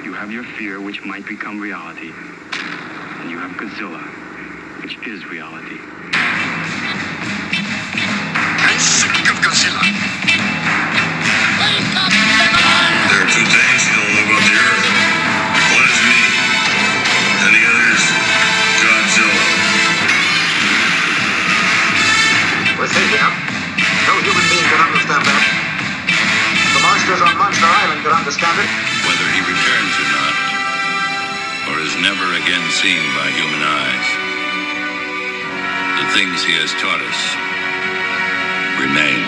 You have your fear, which might become reality. And you have Godzilla, which is reality. I'm sick of Godzilla. Wake up, everyone! There are two things you don't know about the Earth. One is me, and the other is Godzilla. We're safe now. No human being can understand that. The monsters on Monster Island can understand it. Whether he returns or not, or is never again seen by human eyes, the things he has taught us remain.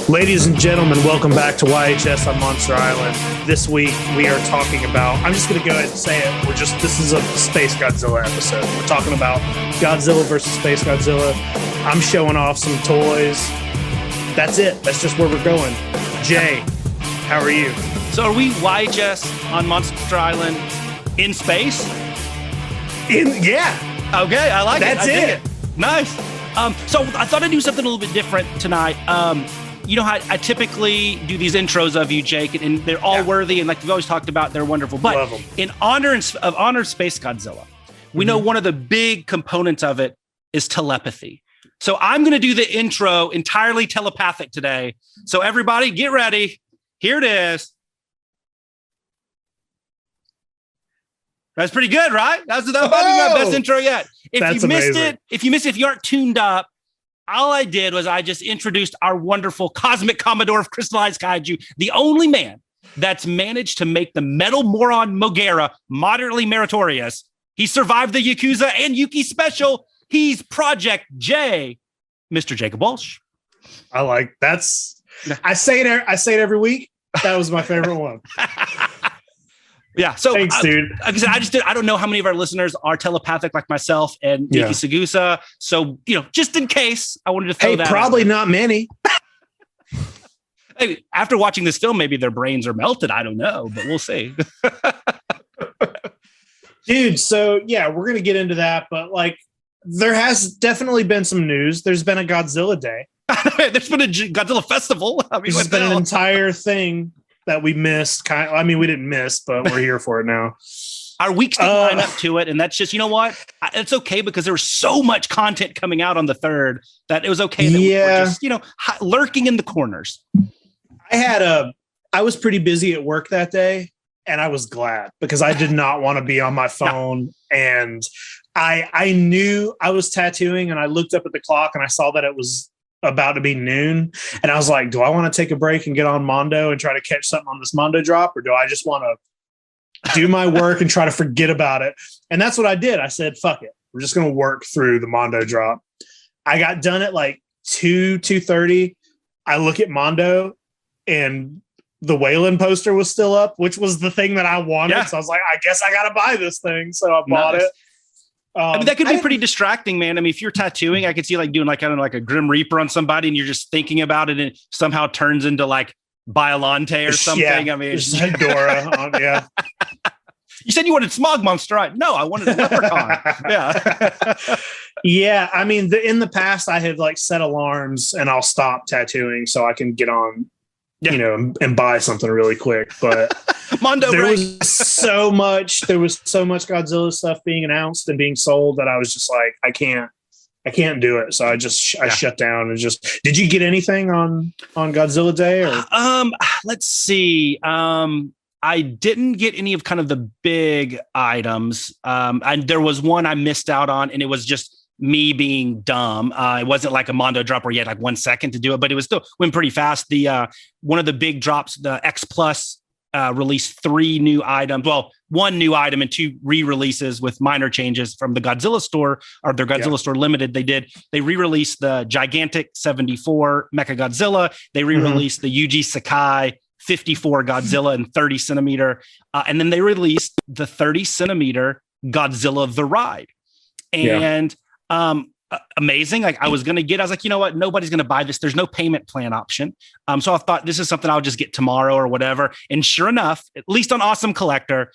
Ladies and gentlemen, welcome back to YHS on Monster Island. This week we are talking about, I'm just going to go ahead and say it, this is a Space Godzilla episode. We're talking about Godzilla versus Space Godzilla. I'm showing off some toys. That's it. That's just where we're going. Jay, how are you? So are we YHS on Monster Island in space? Yeah. Okay, I like That's it. I dig it. Nice. So I thought I'd do something a little bit different tonight. You know how I typically do these intros of you, Jake, and they're all worthy, and like we've always talked about, they're wonderful. But Love 'em. in honor of Space Godzilla, we know one of the big components of it is telepathy. So I'm going to do the intro entirely telepathic today. So everybody get ready. Here it is. That's pretty good, right? That's my best intro yet. If you missed it, if you aren't tuned up, all I did was I just introduced our wonderful cosmic commodore of crystallized kaiju, the only man that's managed to make the metal moron M.O.G.U.E.R.A moderately meritorious. He survived the Yakuza and Yuki special. He's Project J, Mr. Jacob Walsh. I like that's. I say it every week. That was my favorite one. Yeah. So thanks, dude. I don't know how many of our listeners are telepathic like myself and Yuki Sagusa. So, just in case, I wanted to throw that. Probably not many. Hey, after watching this film, maybe their brains are melted. I don't know, but we'll see. Dude, so yeah, we're gonna get into that, but there has definitely been some news. There's been a Godzilla Day. There's been a Godzilla festival. There's been an entire thing that we missed. We didn't miss, but we're here for it now. Our weeks didn't line up to it, and that's just, you know what? It's okay because there was so much content coming out on the 3rd that it was okay that we were just, lurking in the corners. I was pretty busy at work that day, and I was glad because I did not want to be on my phone. And I knew I was tattooing, and I looked up at the clock and I saw that it was about to be noon, and I was like, do I want to take a break and get on Mondo and try to catch something on this Mondo drop, or do I just want to do my work and try to forget about it? And that's what I did. I said, fuck it, we're just going to work through the Mondo drop. I got done at 2:30. I look at Mondo and the Wayland poster was still up, which was the thing that I wanted. So I was like, I guess I got to buy this thing. So I bought it. That could be pretty distracting, man. If you're tattooing, I could see doing kind of a Grim Reaper on somebody, and you're just thinking about it, and it somehow turns into Biollante or something. Yeah, it's like Dora. Yeah. You said you wanted Smog Monster, right? No, I wanted a leprechaun. Yeah. Yeah. In the past, I have set alarms, and I'll stop tattooing so I can get on, and buy something really quick. But Mondo there was so much Godzilla stuff being announced and being sold that I was just like, I can't do it. So I shut down and just. Did you get anything on Godzilla Day? Or? Let's see. I didn't get any of kind of the big items. And there was one I missed out on, and it was just me being dumb. It wasn't like a Mondo drop where you had 1 second to do it, but it was still went pretty fast. The one of the big drops, the X Plus, released 3 new items. Well, 1 new item and 2 re-releases with minor changes from the Godzilla store, or their Godzilla store limited. They re-released the gigantic 74 Mecha Godzilla. They re-released the Yuji Sakai 54 Godzilla and 30 centimeter. And then they released the 30 centimeter Godzilla the Ride. And amazing. I was like, you know what? Nobody's going to buy this. There's no payment plan option. So I thought this is something I'll just get tomorrow or whatever. And sure enough, at least on Awesome Collector,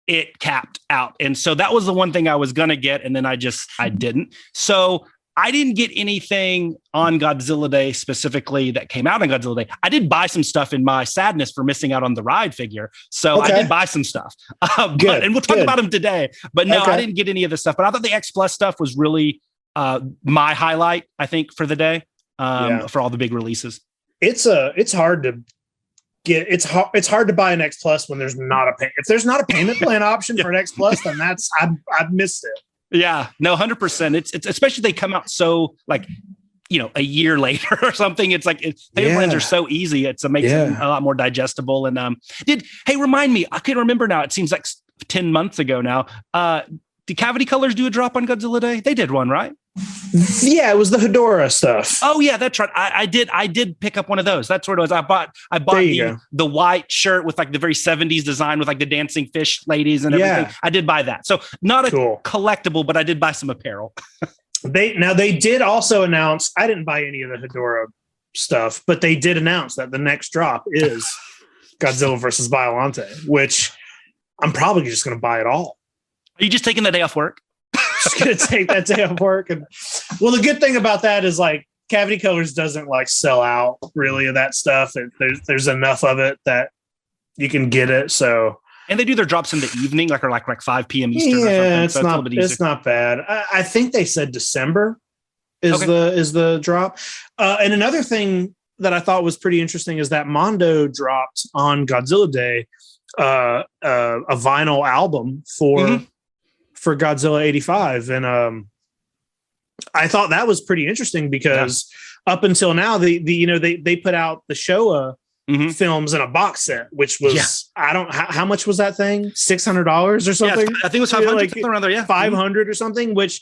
it capped out. And so that was the one thing I was going to get. And then I didn't. So I didn't get anything on Godzilla Day specifically that came out on Godzilla Day. I did buy some stuff in my sadness for missing out on the ride figure. So I did buy some stuff. And we'll talk about them today. But no, I didn't get any of this stuff. But I thought the X Plus stuff was really my highlight, I think, for the day, for all the big releases. It's hard to get. It's hard to buy an X Plus when there's not a if there's not a payment plan option for an X Plus, then I've missed it. Yeah, no, 100%. It's especially they come out so like, a year later or something. It's like payment plans are so easy. It makes it a lot more digestible. And remind me, I can't remember now. It seems like 10 months ago now. Did Cavity Colors do a drop on Godzilla Day? They did one, right? Yeah, it was the Hedora stuff. Oh yeah, that's right. I did pick up one of those. That's what it was. I bought the white shirt with like the very 70s design with like the dancing fish ladies and everything. I did buy that. So not a collectible, but I did buy some apparel. They did also announce, I didn't buy any of the Hedora stuff, but they did announce that the next drop is Godzilla versus Biollante, which I'm probably just going to buy it all. Are you just taking the day off work? Just gonna take that day off work. And well, the good thing about that is like Cavity Colors doesn't like sell out really of that stuff. There's enough of it that you can get it. So and they do their drops in the evening, like 5 p.m. Eastern. Yeah, or something. It's not bad. I think they said December is the drop. And another thing that I thought was pretty interesting is that Mondo dropped on Godzilla Day a vinyl album for Godzilla 85. And I thought that was pretty interesting because up until now, they put out the Showa films in a box set, which was, how much was that thing? $600 or something? Yeah, I think it was 500 around there. Yeah. 500 or something, which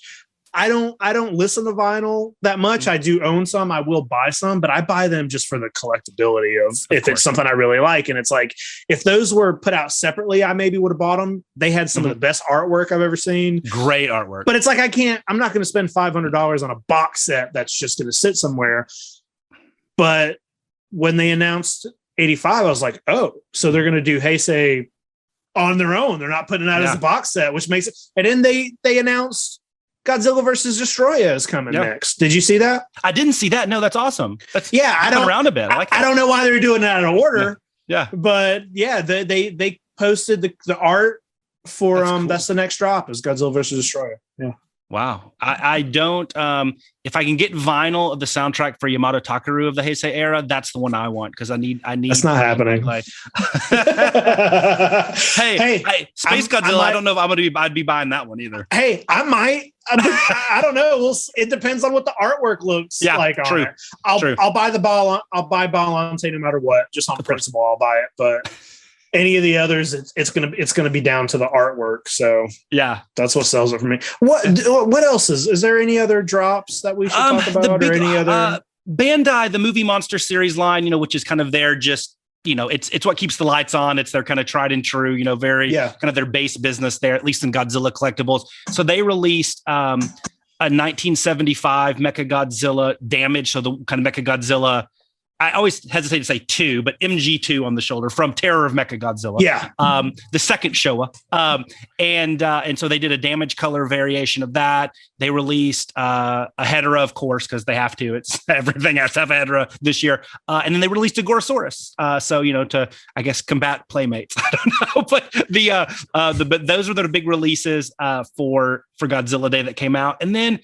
I don't listen to vinyl that much. I do own some. I will buy some, but I buy them just for the collectability of if it's something I really like. And it's like, if those were put out separately, I maybe would have bought them. They had some of the best artwork I've ever seen. Great artwork. But it's like, I'm not going to spend $500 on a box set that's just going to sit somewhere. But when they announced 85, I was like, oh, so they're going to do Heisei on their own. They're not putting it out as a box set, which makes it. And then they announced Godzilla versus Destoroyah is coming next. Did you see that? I didn't see that. No, that's awesome. That's I don't around a bit. I don't know why they're doing that in order. Yeah. But they posted the art for that's cool. That's the next drop is Godzilla versus Destoroyah. Yeah. Wow. I don't if I can get vinyl of the soundtrack for Yamato Takeru of the Heisei era, that's the one I want because I need that's not happening. Hey, Space Godzilla, I don't know if I'd be buying that one either. Hey, I might. I don't know. It depends on what the artwork looks like on it. I'll buy Biollante no matter what. Just on principle, I'll buy it. But any of the others, it's gonna be down to the artwork. So yeah, that's what sells it for me. What else is there any other drops that we should talk about or any other? Bandai, the Movie Monster series line, which is kind of their just. It's what keeps the lights on. It's their kind of tried and true, very kind of their base business there, at least in Godzilla collectibles. So they released a 1975 Mechagodzilla Damage. So the kind of Mechagodzilla, I always hesitate to say 2, but MG2 on the shoulder from Terror of Mechagodzilla. Yeah. The second Showa. And so they did a damage color variation of that. They released a Hedorah, of course, because they have to. It's everything has to have a Hedorah this year. And then they released a Gorosaurus. So, to, I guess, combat Playmates. I don't know. But but those were the big releases for Godzilla Day that came out. And then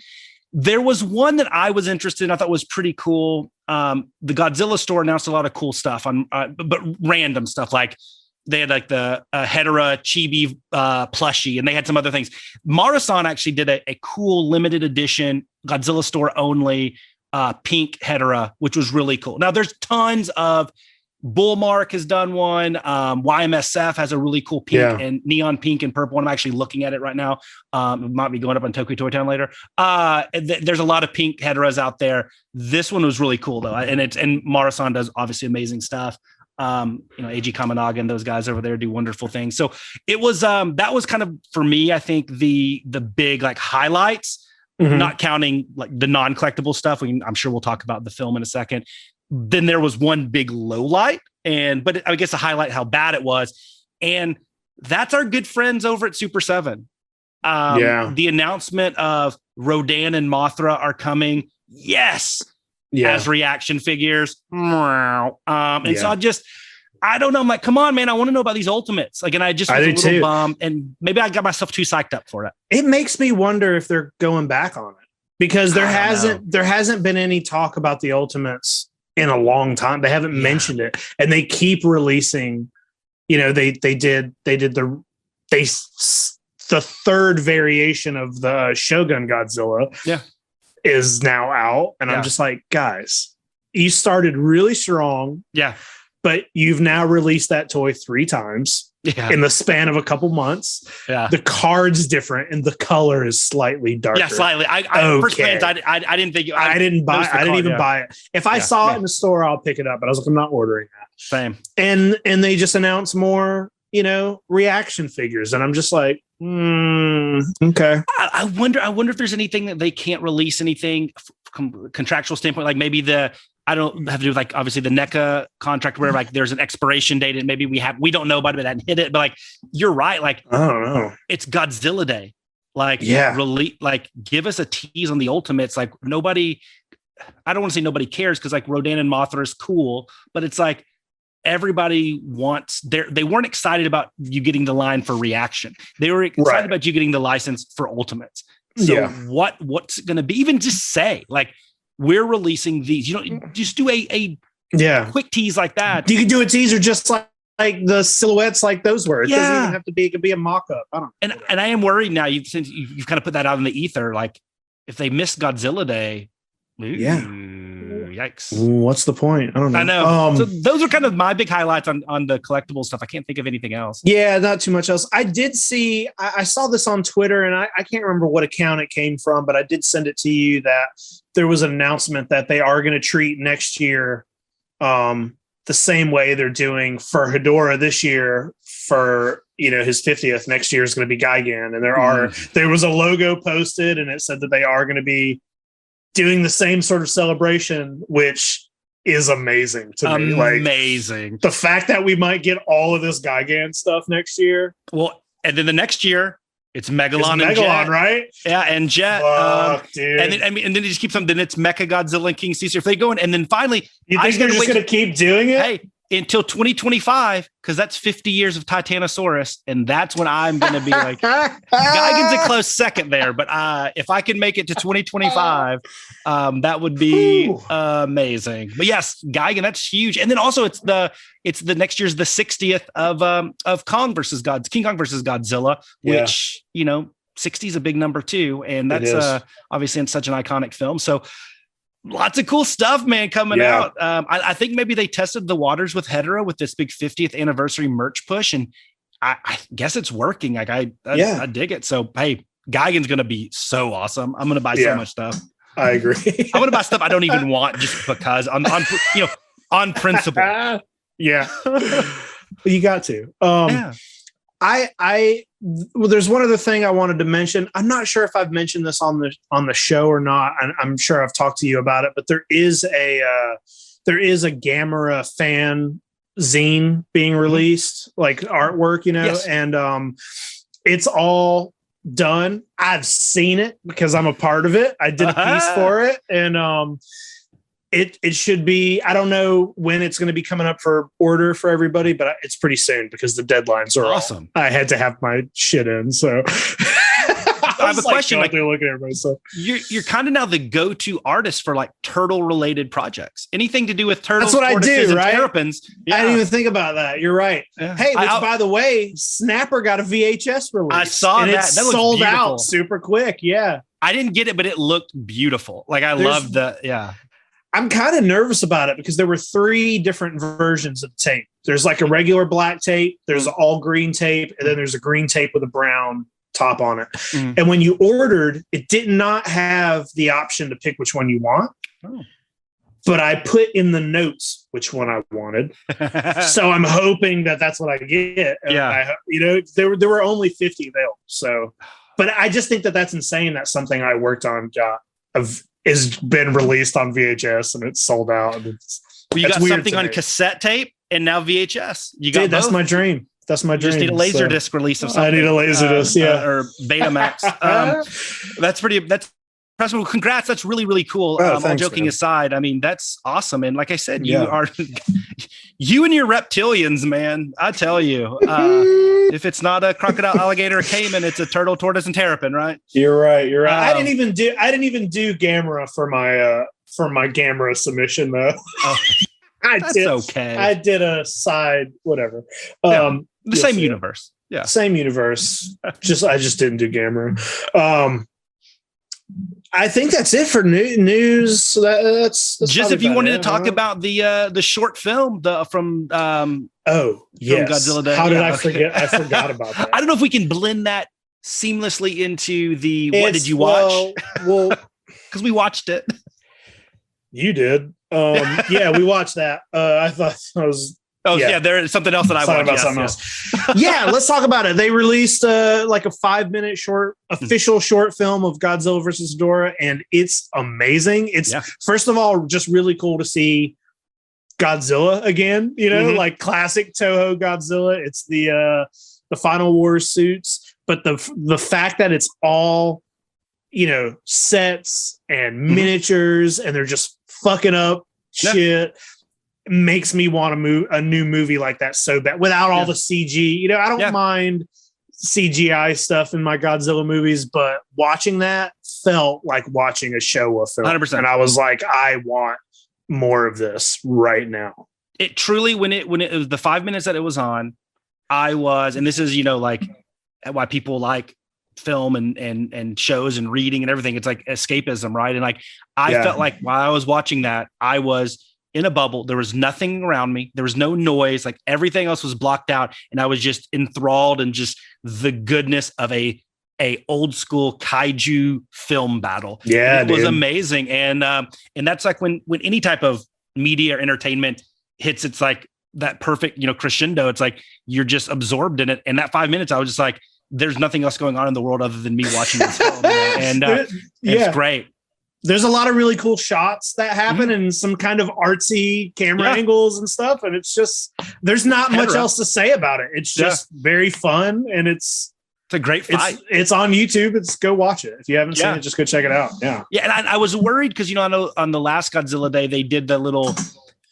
there was one that I was interested in. I thought was pretty cool. The Godzilla store announced a lot of cool stuff but random stuff. Like they had like the Hedorah chibi plushie, and they had some other things. Marasan actually did a cool limited edition Godzilla store only pink Hedorah, which was really cool. Now there's tons of Bullmark has done one. YMSF has a really cool pink and neon pink and purple one. I'm actually looking at it right now. It might be going up on Toku Toy Town later. There's a lot of pink Hedorahs out there. This one was really cool though. And Marasan does obviously amazing stuff. AG Kamanaga and those guys over there do wonderful things. So it was, that was kind of, for me, I think the big like highlights, not counting like the non-collectible stuff. I'm sure we'll talk about the film in a second. Then there was one big low light, but I guess to highlight how bad it was. And that's our good friends over at Super 7. The announcement of Rodin and Mothra are coming. Yes. As reaction figures. So I don't know. I'm like, come on, man. I want to know about these Ultimates. Like, and I was a little bummed, and maybe I got myself too psyched up for it. It makes me wonder if they're going back on it, because there hasn't been any talk about the Ultimates in a long time. They haven't mentioned it, and they keep releasing. You know, they did the third variation of the Shogun Godzilla. Yeah. Is now out, and I'm just like, guys, you started really strong. Yeah. But you've now released that toy 3 times in the span of a couple months. Yeah. The card's different and the color is slightly darker. Yeah, slightly. First glance, I didn't think I didn't even buy it. If I saw it in the store, I'll pick it up. But I was like, I'm not ordering that. Same. And they just announced more, reaction figures. And I'm just like, okay. I wonder if there's anything that they can't release, anything from contractual standpoint, like maybe I don't have to do with, like, obviously the NECA contract where like there's an expiration date and maybe we don't know about it, but that hit it. But like, you're right. Like, I don't know. It's Godzilla Day. Like, give us a tease on the Ultimates. Like, I don't want to say nobody cares, because like Rodin and Mothra is cool, but it's like, everybody they weren't excited about you getting the line for reaction. They were excited about you getting the license for Ultimates. So what's it going to be? Even just say, like, we're releasing these, just do a quick tease like that. You can do a teaser just like the silhouettes, like those were. It doesn't even have to be, it could be a mock-up. I don't know. And I am worried now, since you've kind of put that out in the ether, like, if they miss Godzilla Day, yikes. What's the point? I don't know. I know. So those are kind of my big highlights on the collectible stuff. I can't think of anything else. Yeah, not too much else. I did see, I saw this on Twitter, and I can't remember what account it came from, but I did send it to you that there was an announcement that they are going to treat next year the same way they're doing for Hedorah this year for, his 50th. Next year is going to be Gigan. And there was a logo posted, and it said that they are going to be doing the same sort of celebration, which is amazing to me. Amazing. Like, the fact that we might get all of this Gigan stuff next year. Well, and then the next year it's Megalon and Jet, right? Yeah, and Jet. Dude. And then it just keeps them. Then it's Mecha Godzilla and King Caesar. If they go in, and then finally, you think they're just going to keep doing it? Hey, until 2025, because that's 50 years of Titanosaurus, and that's when I'm going to be like, Gigan's a close second there, but if I can make it to 2025, that would be amazing. But yes, Gigan, that's huge. And then also it's the next year's the 60th of King Kong versus Godzilla, which 60 is a big number too, and that's obviously in such an iconic film. So lots of cool stuff, man, coming out. I think maybe they tested the waters with Hedorah with this big 50th anniversary merch push, and I guess it's working. Like, I dig it. So, hey, Gigan's going to be so awesome. I'm going to buy so much stuff. I agree. I'm going to buy stuff I don't even want just because on principle. Yeah. You got to. Well, there's one other thing I wanted to mention. I'm not sure if I've mentioned this on the show or not. I'm sure I've talked to you about it, but there is a Gamera fan zine being released, like artwork, and it's all done. I've seen it because I'm a part of it. I did a piece for it, and it should be, I don't know when it's going to be coming up for order for everybody, but it's pretty soon because the deadlines are awesome. I had to have my shit in. So I have a question. Like, look at everybody. So you're kind of now the go-to artist for like turtle related projects. Anything to do with turtles. That's what I do, right? Terrapins. Yeah. I didn't even think about that. You're right. Yeah. Hey, by the way, Snapper got a VHS release. I saw and that. It sold out super quick. Yeah. I didn't get it, but it looked beautiful. Like loved the, I'm kind of nervous about it because there were 3 different versions of tape. There's like a regular black tape, there's all green tape, and then there's a green tape with a brown top on it. And when you ordered, it did not have the option to pick which one you want. But I put in the notes which one I wanted. So I'm hoping that that's what I get. And there were only 50 available. So, but I just think that that's insane. That's something I worked on has been released on VHS and it's sold out. You got something on cassette tape and now VHS. You got that's my dream. That's my dream. You just need a laser disc release of something. I need a laser disc, or Betamax. That's Well, congrats. That's really, really cool. Oh, all thanks, joking man. aside, I mean, that's awesome. And like I said, Yeah. you are, you and your reptilians, man. I tell you, if it's not a crocodile, alligator, or caiman, it's a turtle, tortoise, and terrapin, right? You're right. You're right. I didn't even do Gamera for my Gamera submission though. Oh, that's okay. I did a side whatever. The same universe. Yeah. Same universe. I just didn't do Gamera. I think that's it for news. So that's just if you wanted to talk about the short film from yes. Godzilla Day. How did I forget? I forgot about that. I don't know if we can blend that seamlessly into the what did you watch? Well, because we watched it. You did. Yeah, we watched that. I thought I was. Oh yeah, there's something else that I watched. About something else. Yeah, let's talk about it. They released like a 5-minute short official short film of Godzilla versus Dora, and it's amazing. It's first of all just really cool to see Godzilla again. You know, like classic Toho Godzilla. It's the Final War suits, but the fact that it's all sets and miniatures, and they're just fucking up shit. Makes me want to move a new movie like that so bad without all the CG. I don't mind CGI stuff in my Godzilla movies, but watching that felt like watching a Showa film. 100%. And I was like, I want more of this right now. It truly, when it was the 5 minutes that it was on, I was, and this is, like why people like film and shows and reading and everything. It's like escapism, right? And like, I felt like while I was watching that, I was in a bubble. There was nothing around me. There was no noise. Like everything else was blocked out. And I was just enthralled in just the goodness of a old school kaiju film battle. Yeah. It was amazing. And that's like when any type of media or entertainment hits, it's like that perfect, crescendo. It's like, you're just absorbed in it. And that 5 minutes, I was just like, there's nothing else going on in the world other than me watching this film. And it's great. There's a lot of really cool shots that happen and some kind of artsy camera angles and stuff. And it's just, there's not much else to say about it. It's just very fun. And it's a great fight. It's on YouTube. Go watch it. If you haven't seen it, just go check it out. Yeah. Yeah. And I was worried because, I know on the last Godzilla Day, they did the little,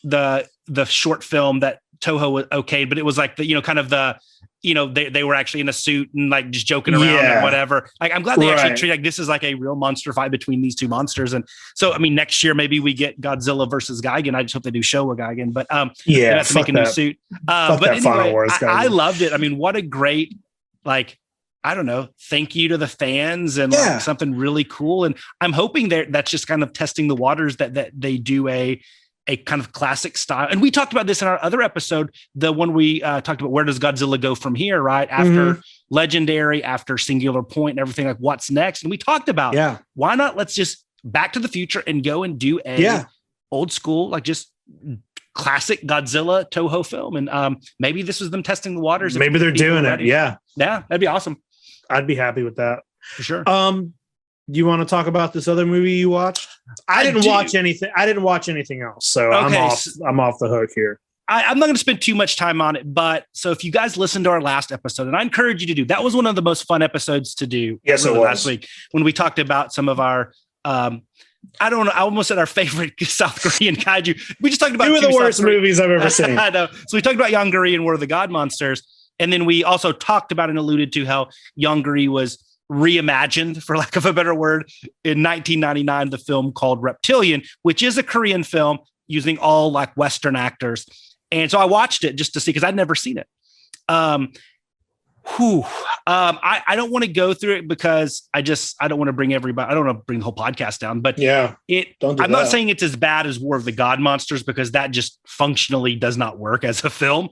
the short film that Toho was okayed, but it was like the, kind of the, they were actually in a suit and like just joking around and whatever. Like, I'm glad they actually treat like this is like a real monster fight between these two monsters. And so, I mean, next year, maybe we get Godzilla versus Gigan. I just hope they do Showa Gigan, but they have to make a new suit. But anyway, I loved it. I mean, what a great, like, I don't know, thank you to the fans and like something really cool. And I'm hoping that's just kind of testing the waters that they do a kind of classic style. And we talked about this in our other episode, the one we talked about, where does Godzilla go from here, right? After Legendary, after Singular Point and everything, like what's next? And we talked about, why not let's just Back to the Future and go and do a old school, like just classic Godzilla Toho film. And maybe this was them testing the waters. Maybe they're doing it. Yeah. Yeah, that'd be awesome. I'd be happy with that. For sure. You want to talk about this other movie you watched? I didn't watch anything. I didn't watch anything else. So I'm off the hook here. I'm not going to spend too much time on it, but so if you guys listened to our last episode, and I encourage you to do, that was one of the most fun episodes to do. Yes, it was. Last week when we talked about some of our, I don't know, I almost said our favorite South Korean kaiju. We just talked about two of the worst movies I've ever seen. I know. So we talked about YHS and War of the God Monsters. And then we also talked about and alluded to how YHS was reimagined, for lack of a better word, in 1999, the film called Reptilian, which is a Korean film using all like Western actors. And so I watched it just to see, because I'd never seen it. I don't want to go through it because I don't want to bring everybody, I don't want to bring the whole podcast down, but I'm not saying it's as bad as War of the God Monsters, because that just functionally does not work as a film,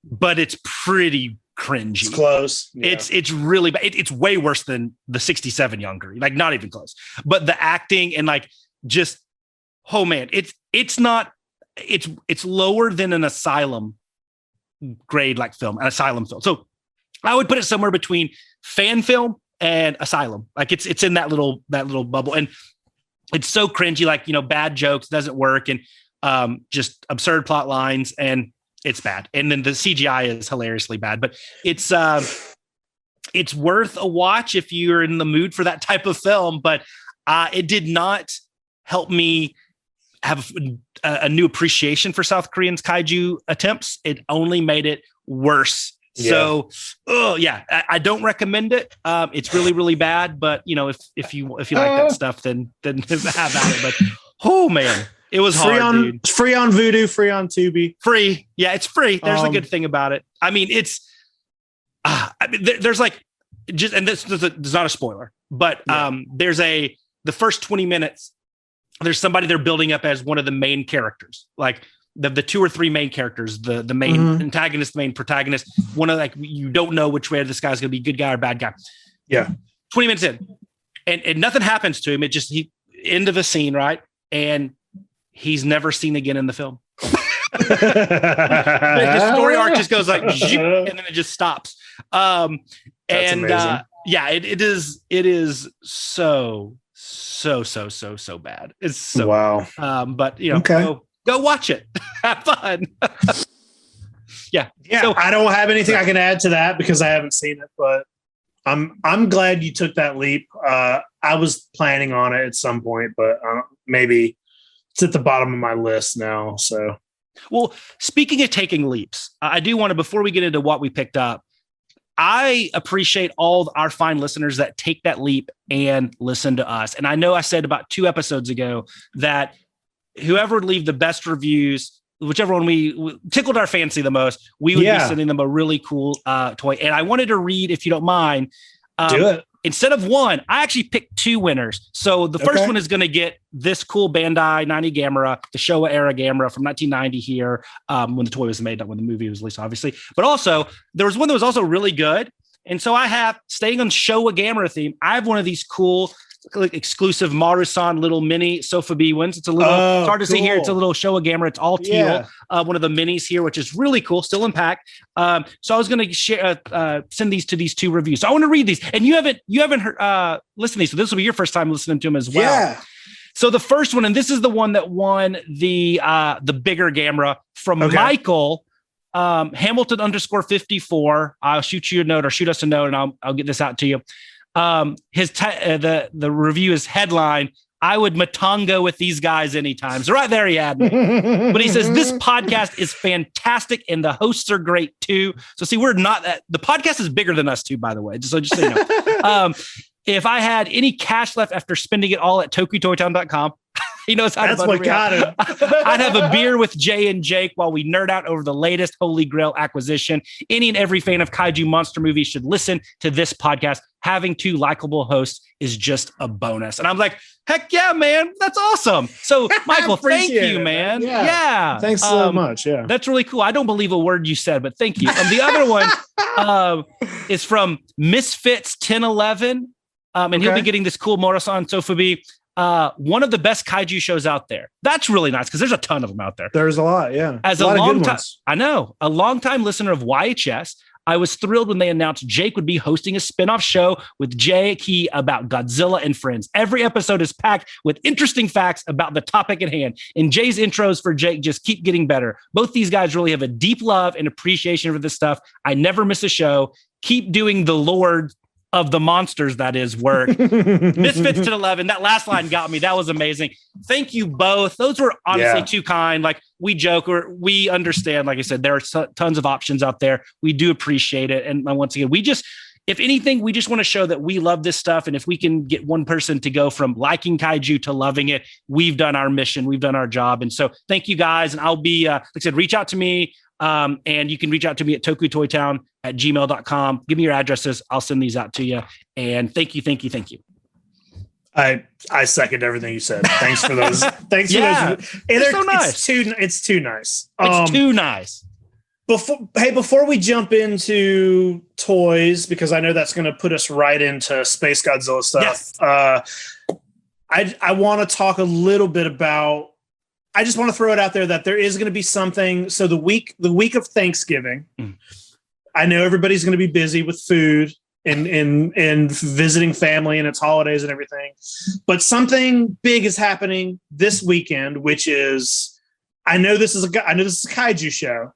but it's pretty cringy. It's close. Yeah. It's really bad. It's way worse than the 67 Younger, like not even close. But the acting and like just, oh man, it's lower than an Asylum grade like film, an Asylum film. So I would put it somewhere between fan film and Asylum. Like it's in that little bubble, and it's so cringy. Like, bad jokes, doesn't work, and just absurd plot lines, and it's bad. And then the CGI is hilariously bad, but it's worth a watch if you're in the mood for that type of film. But It did not help me have a new appreciation for South Korean's kaiju attempts. It only made it worse. So, I don't recommend it. It's really, really bad. But if you like that stuff, then have at it. But oh man, it was hard, dude. Free on Vudu, free on Tubi. Free, yeah, it's free. There's a good thing about it. I mean, it's there's like just, and this is not a spoiler, but there's the first 20 minutes. There's somebody they're building up as one of the main characters, like the two or three main characters, the main antagonist, the main protagonist. One of you don't know which way this guy's going to be, good guy or bad guy. Yeah. 20 minutes in, and nothing happens to him. It just end of a scene, right? And he's never seen again in the film. His story arc just goes like, and then it just stops. That's amazing. It is so bad. It's so wow. But go watch it. Have fun. Yeah. So, I don't have anything I can add to that because I haven't seen it, but I'm glad you took that leap. I was planning on it at some point, but maybe it's at the bottom of my list now. So, well, speaking of taking leaps, I do want to, before we get into what we picked up, I appreciate all our fine listeners that take that leap and listen to us. And I know I said about 2 episodes ago that whoever would leave the best reviews, whichever one we tickled our fancy the most, we would be sending them a really cool toy. And I wanted to read, if you don't mind, do it. Instead of one, I actually picked 2 winners. So the first one is going to get this cool Bandai 90 Gamera, the Showa era Gamera from 1990 here, when the toy was made, not when the movie was released, obviously. But also, there was one that was also really good. And so I have, staying on Showa Gamera theme, I have one of these cool, like, exclusive Maru-san little mini Sofubi ones. It's a little, it's hard to see here. It's a little Showa Gamera. It's all teal. One of the minis here, which is really cool, still in pack. So I was going to share, send these to these 2 reviews. So I want to read these, and you haven't heard, listened to these. So this will be your first time listening to them as well. Yeah. So the first one, and this is the one that won the bigger Gamera from Michael, Hamilton _54. I'll shoot you a note or shoot us a note, and I'll get this out to you. The review is headline, I would Matango with these guys anytime. So right there he had me. But he says, this podcast is fantastic and the hosts are great too. So see, we're not that, the podcast is bigger than us too, by the way. Just so you know. If I had any cash left after spending it all at tokutoytown.com, he knows how to got him. I'd have a beer with Jay and Jake while we nerd out over the latest Holy Grail acquisition. Any and every fan of kaiju monster movies should listen to this podcast. Having 2 likable hosts is just a bonus. And I'm like, heck yeah, man. That's awesome. So Michael, thank you, man. Yeah. Thanks so much. Yeah. That's really cool. I don't believe a word you said, but thank you. The other one is from Misfits 1011. And he'll be getting this cool Morosan Sofubi. One of the best kaiju shows out there. That's really nice because there's a ton of them out there. There's a lot, yeah. As a long time, I know, a longtime listener of YHS, I was thrilled when they announced Jake would be hosting a spinoff show with Jake about Godzilla and friends. Every episode is packed with interesting facts about the topic at hand. And Jay's intros for Jake just keep getting better. Both these guys really have a deep love and appreciation for this stuff. I never miss a show. Keep doing the Lord of the monsters, that is, work. Misfits to 11. That last line got me. That was amazing. Thank you both. Those were honestly too kind. Like, we joke or we understand. Like I said, there are tons of options out there. We do appreciate it. And once again, if anything, we just want to show that we love this stuff. And if we can get one person to go from liking kaiju to loving it, we've done our mission. We've done our job. And so thank you guys. And I'll be, like I said, reach out to me. And you can reach out to me at tokutoytown@gmail.com. Give me your addresses. I'll send these out to you. And thank you. I second everything you said. Thanks for those. Thanks for those. It's so nice. It's too nice. It's too nice. Before we jump into toys, because I know that's going to put us right into Space Godzilla stuff. Yes. I want to talk a little bit about. I just want to throw it out there that there is going to be something. So the week of Thanksgiving, I know everybody's going to be busy with food and visiting family and its holidays and everything. But something big is happening this weekend, which is, I know this is a kaiju show,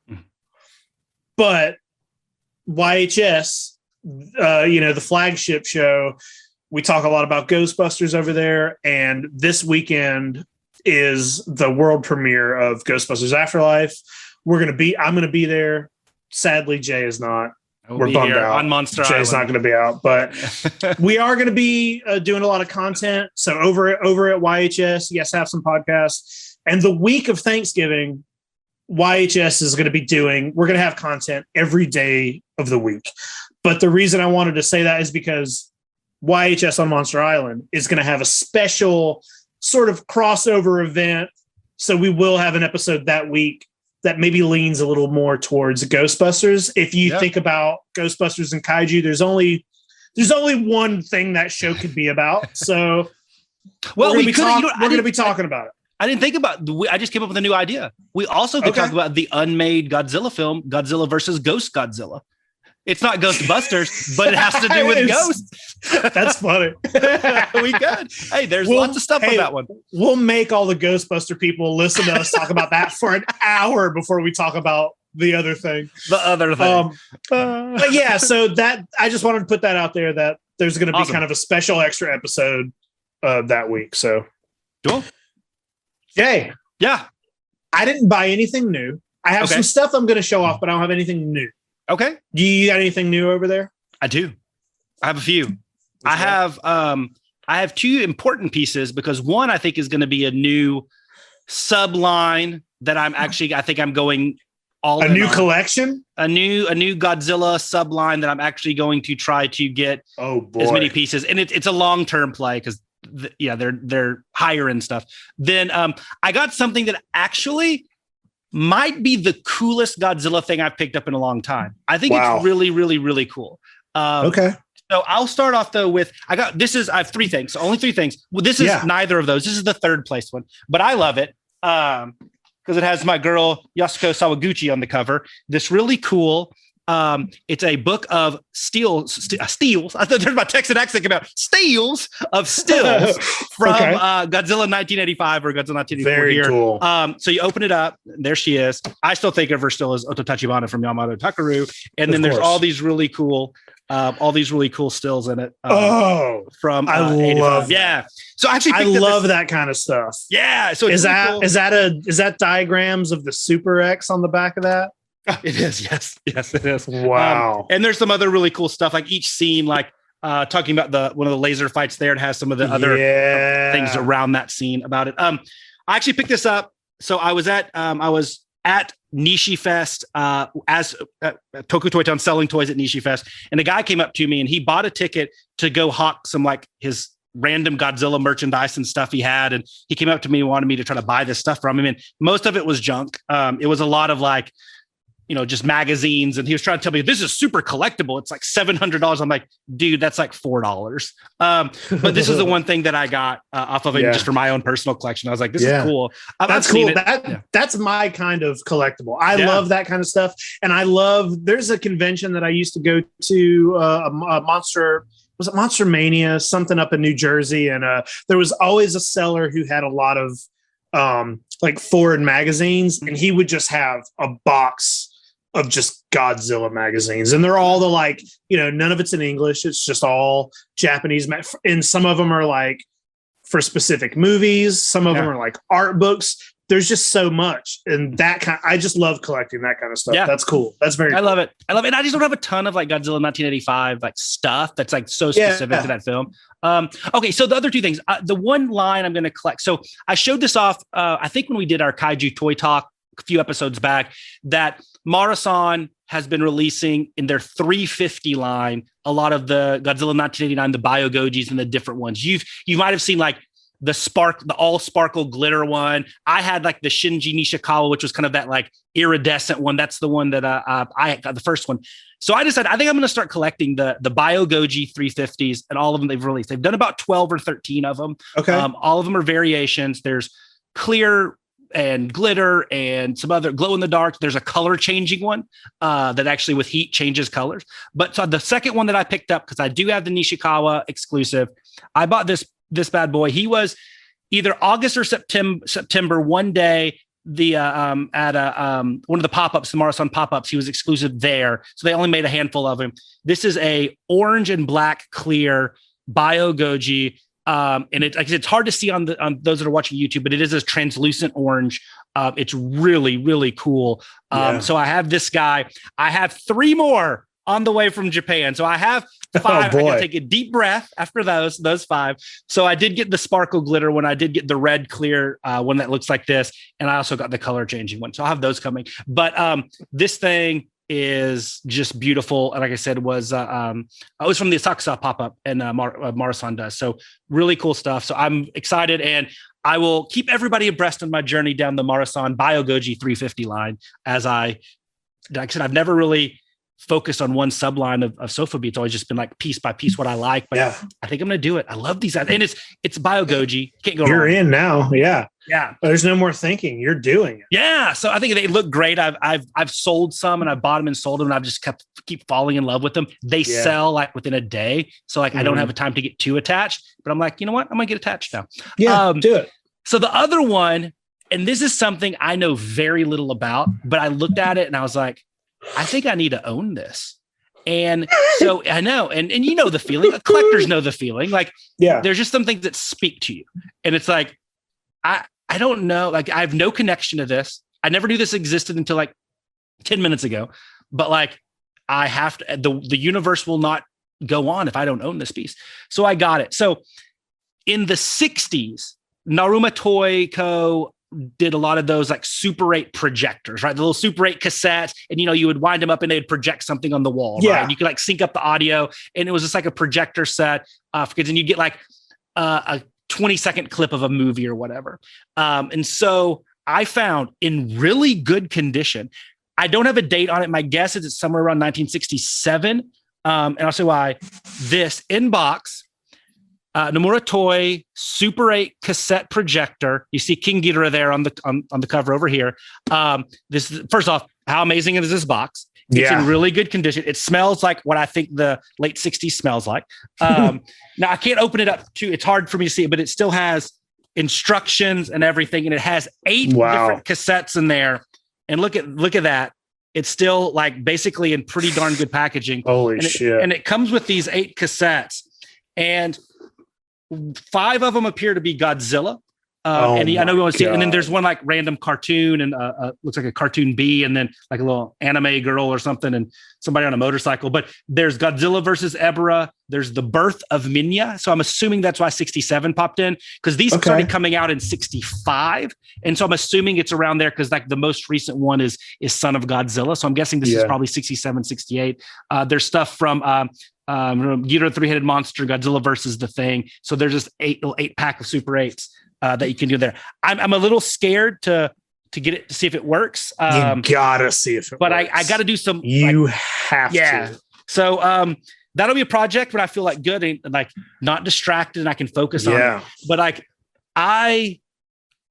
but YHS, the flagship show, We talk a lot about Ghostbusters over there, and this weekend is the world premiere of Ghostbusters Afterlife. I'm gonna be there. Sadly, Jay is not. We're bummed out on Monster Jay's Island. not going to be out, but we are going to be doing a lot of content. So over at YHS, yes, have some podcasts. And the week of Thanksgiving, YHS is going to be we're going to have content every day of the week. But the reason I wanted to say that is because YHS on Monster Island is going to have a special sort of crossover event. So we will have an episode that week that maybe leans a little more towards Ghostbusters. If you think about Ghostbusters and Kaiju, there's only one thing that show could be about. So we're going to be talking about it. I didn't think about. I just came up with a new idea. We also could talk about the unmade Godzilla film, Godzilla versus Ghost Godzilla. It's not Ghostbusters, but it has to do with ghosts. That's funny. We could. Hey, there's lots of stuff on that one. We'll make all the Ghostbuster people listen to us talk about that for an hour before we talk about the other thing. But yeah, so that I just wanted to put that out there that there's going to be kind of a special extra episode that week. So cool. Jay. Yeah. I didn't buy anything new. I have some stuff I'm going to show off, but I don't have anything new. Okay. You got anything new over there? I do. I have a few. I have two important pieces because one I think is going to be a new subline that I think I'm going all in. A new collection? A new Godzilla subline that I'm actually going to try to get as many pieces. And it's a long-term play because they're higher end stuff. Then I got something that actually might be the coolest Godzilla thing I've picked up in a long time. I think it's really, really, really cool. Okay. So I'll start off though with I have three things. So only three things. Well, this is neither of those. This is the third place one, but I love it because it has my girl Yasuko Sawaguchi on the cover. This really cool. It's a book of steals. I thought there's my Texan accent about steals of stills from Godzilla 1985 or Godzilla 1984. Very cool. So you open it up. There she is. I still think of her still as Ototachibana from Yamato Takaru. And then there's all these really cool stills in it. From I love that. So actually, I love that kind of stuff. Yeah. So is that diagrams of the Super X on the back of that? It is. Yes, it is. Wow. And there's some other really cool stuff, like each scene, like talking about one of the laser fights there. It has some of the other things around that scene about it. I actually picked this up. So I was at Nishi Fest as Toku Toy Town selling toys at Nishi Fest. And a guy came up to me and he bought a ticket to go hawk some like his random Godzilla merchandise and stuff he had. And he came up to me and wanted me to try to buy this stuff from him. And most of it was junk. It was a lot of like, just magazines. And he was trying to tell me, this is super collectible. It's like $700. I'm like, dude, that's like $4. But this is the one thing that I got off of it just for my own personal collection. I was like, this is cool. That's cool. That's my kind of collectible. I love that kind of stuff. And there's a convention that I used to go to, a Monster Mania, something up in New Jersey. And there was always a seller who had a lot of like foreign magazines, and he would just have a box of just Godzilla magazines, and they're all none of it's in English. It's just all Japanese, and some of them are like for specific movies. Some of them are like art books. There's just so much, and I just love collecting that kind of stuff. Yeah. That's cool. That's very cool. I love it. And I just don't have a ton of like Godzilla 1985 like stuff that's like so specific to that film. Okay, so the other two things, the one line I'm going to collect. So I showed this off, I think when we did our Kaiju Toy Talk a few episodes back, that Mara-san has been releasing in their 350 line a lot of the Godzilla 1989, the Bio-Gojis and the different ones. You might have seen like the all sparkle glitter one. I had like the Shinji Nishikawa, which was kind of that like iridescent one. That's the one that I got, the first one. So I decided I think I'm going to start collecting the Bio-Goji 350s and all of them they've released. They've done about 12 or 13 of them. Okay. All of them are variations. There's clear and glitter and some other glow in the dark. There's a color changing one that actually with heat changes colors. But so the second one that I picked up, because I do have the Nishikawa exclusive, I bought this bad boy. He was either August or September one day, at one of the pop-ups, the Mara-san pop-ups, he was exclusive there. So they only made a handful of him. This is a orange and black clear Goji. And it's hard to see on those that are watching YouTube, but it is a translucent orange. It's really, really cool. So I have this guy. I have 3 more on the way from Japan. So I have 5. I can take a deep breath after those 5. So I did get the sparkle glitter one. I did get the red clear one that looks like this. And I also got the color changing one. So I'll have those coming. But this thing is just beautiful. And like I said, it was from the Asakusa pop-up, and Marasan does. So really cool stuff. So I'm excited, and I will keep everybody abreast on my journey down the Marasan Goji 350 line. Like I said, I've never really focused on one subline of Sofa Beat. It's always just been like piece by piece what I like. But I think I'm going to do it. I love these. And it's Goji. Can't go wrong. You're in now. Yeah. Yeah. There's no more thinking. You're doing it. Yeah. So I think they look great. I've sold some, and I bought them and sold them, and I've just keep falling in love with them. They sell like within a day. So like I don't have a time to get too attached, but I'm like, you know what? I'm going to get attached now. Yeah. Do it. So the other one, and this is something I know very little about, but I looked at it and I was like, I think I need to own this. And so I know, and you know the feeling, collectors know the feeling, like, there's just some things that speak to you. And it's like, I don't know, like I have no connection to this. I never knew this existed until like 10 minutes ago, but like I have to, the universe will not go on if I don't own this piece. So I got it. So in the 60s, Naruma Toy Co. did a lot of those like Super 8 projectors, right? The little Super 8 cassettes, and you would wind them up and they'd project something on the wall, right? And you could like sync up the audio, and it was just like a projector set, because then you get like a 20-second clip of a movie or whatever. And so I found in really good condition. I don't have a date on it. My guess is it's somewhere around 1967. And I'll say why. This in-box Nomura Toy Super 8 cassette projector. You see King Ghidorah there on the cover over here. This is, first off, how amazing is this box? It's in really good condition. It smells like what I think the late 60s smells like. Now I can't open it up too. It's hard for me to see it, but it still has instructions and everything. And it has 8 different cassettes in there. And look at that. It's still like basically in pretty darn good packaging. Holy shit. And it comes with these 8 cassettes, and 5 of them appear to be Godzilla. I know we want to see it. And then there's one like random cartoon, and looks like a cartoon bee, and then like a little anime girl or something, and somebody on a motorcycle. But there's Godzilla versus Ebra. There's the birth of Minya. So I'm assuming that's why 67 popped in, because these started coming out in 65. And so I'm assuming it's around there, because like the most recent one is Son of Godzilla. So I'm guessing this is probably 67, 68. There's stuff from Ghidorah, Three-Headed Monster, Godzilla versus the Thing. So there's just 8 pack of Super 8s. That you can do there. I'm a little scared to get it to see if it works. You gotta see if it but works. I got to do some. You have to. So that'll be a project when I feel like good and like not distracted and I can focus on it. But like I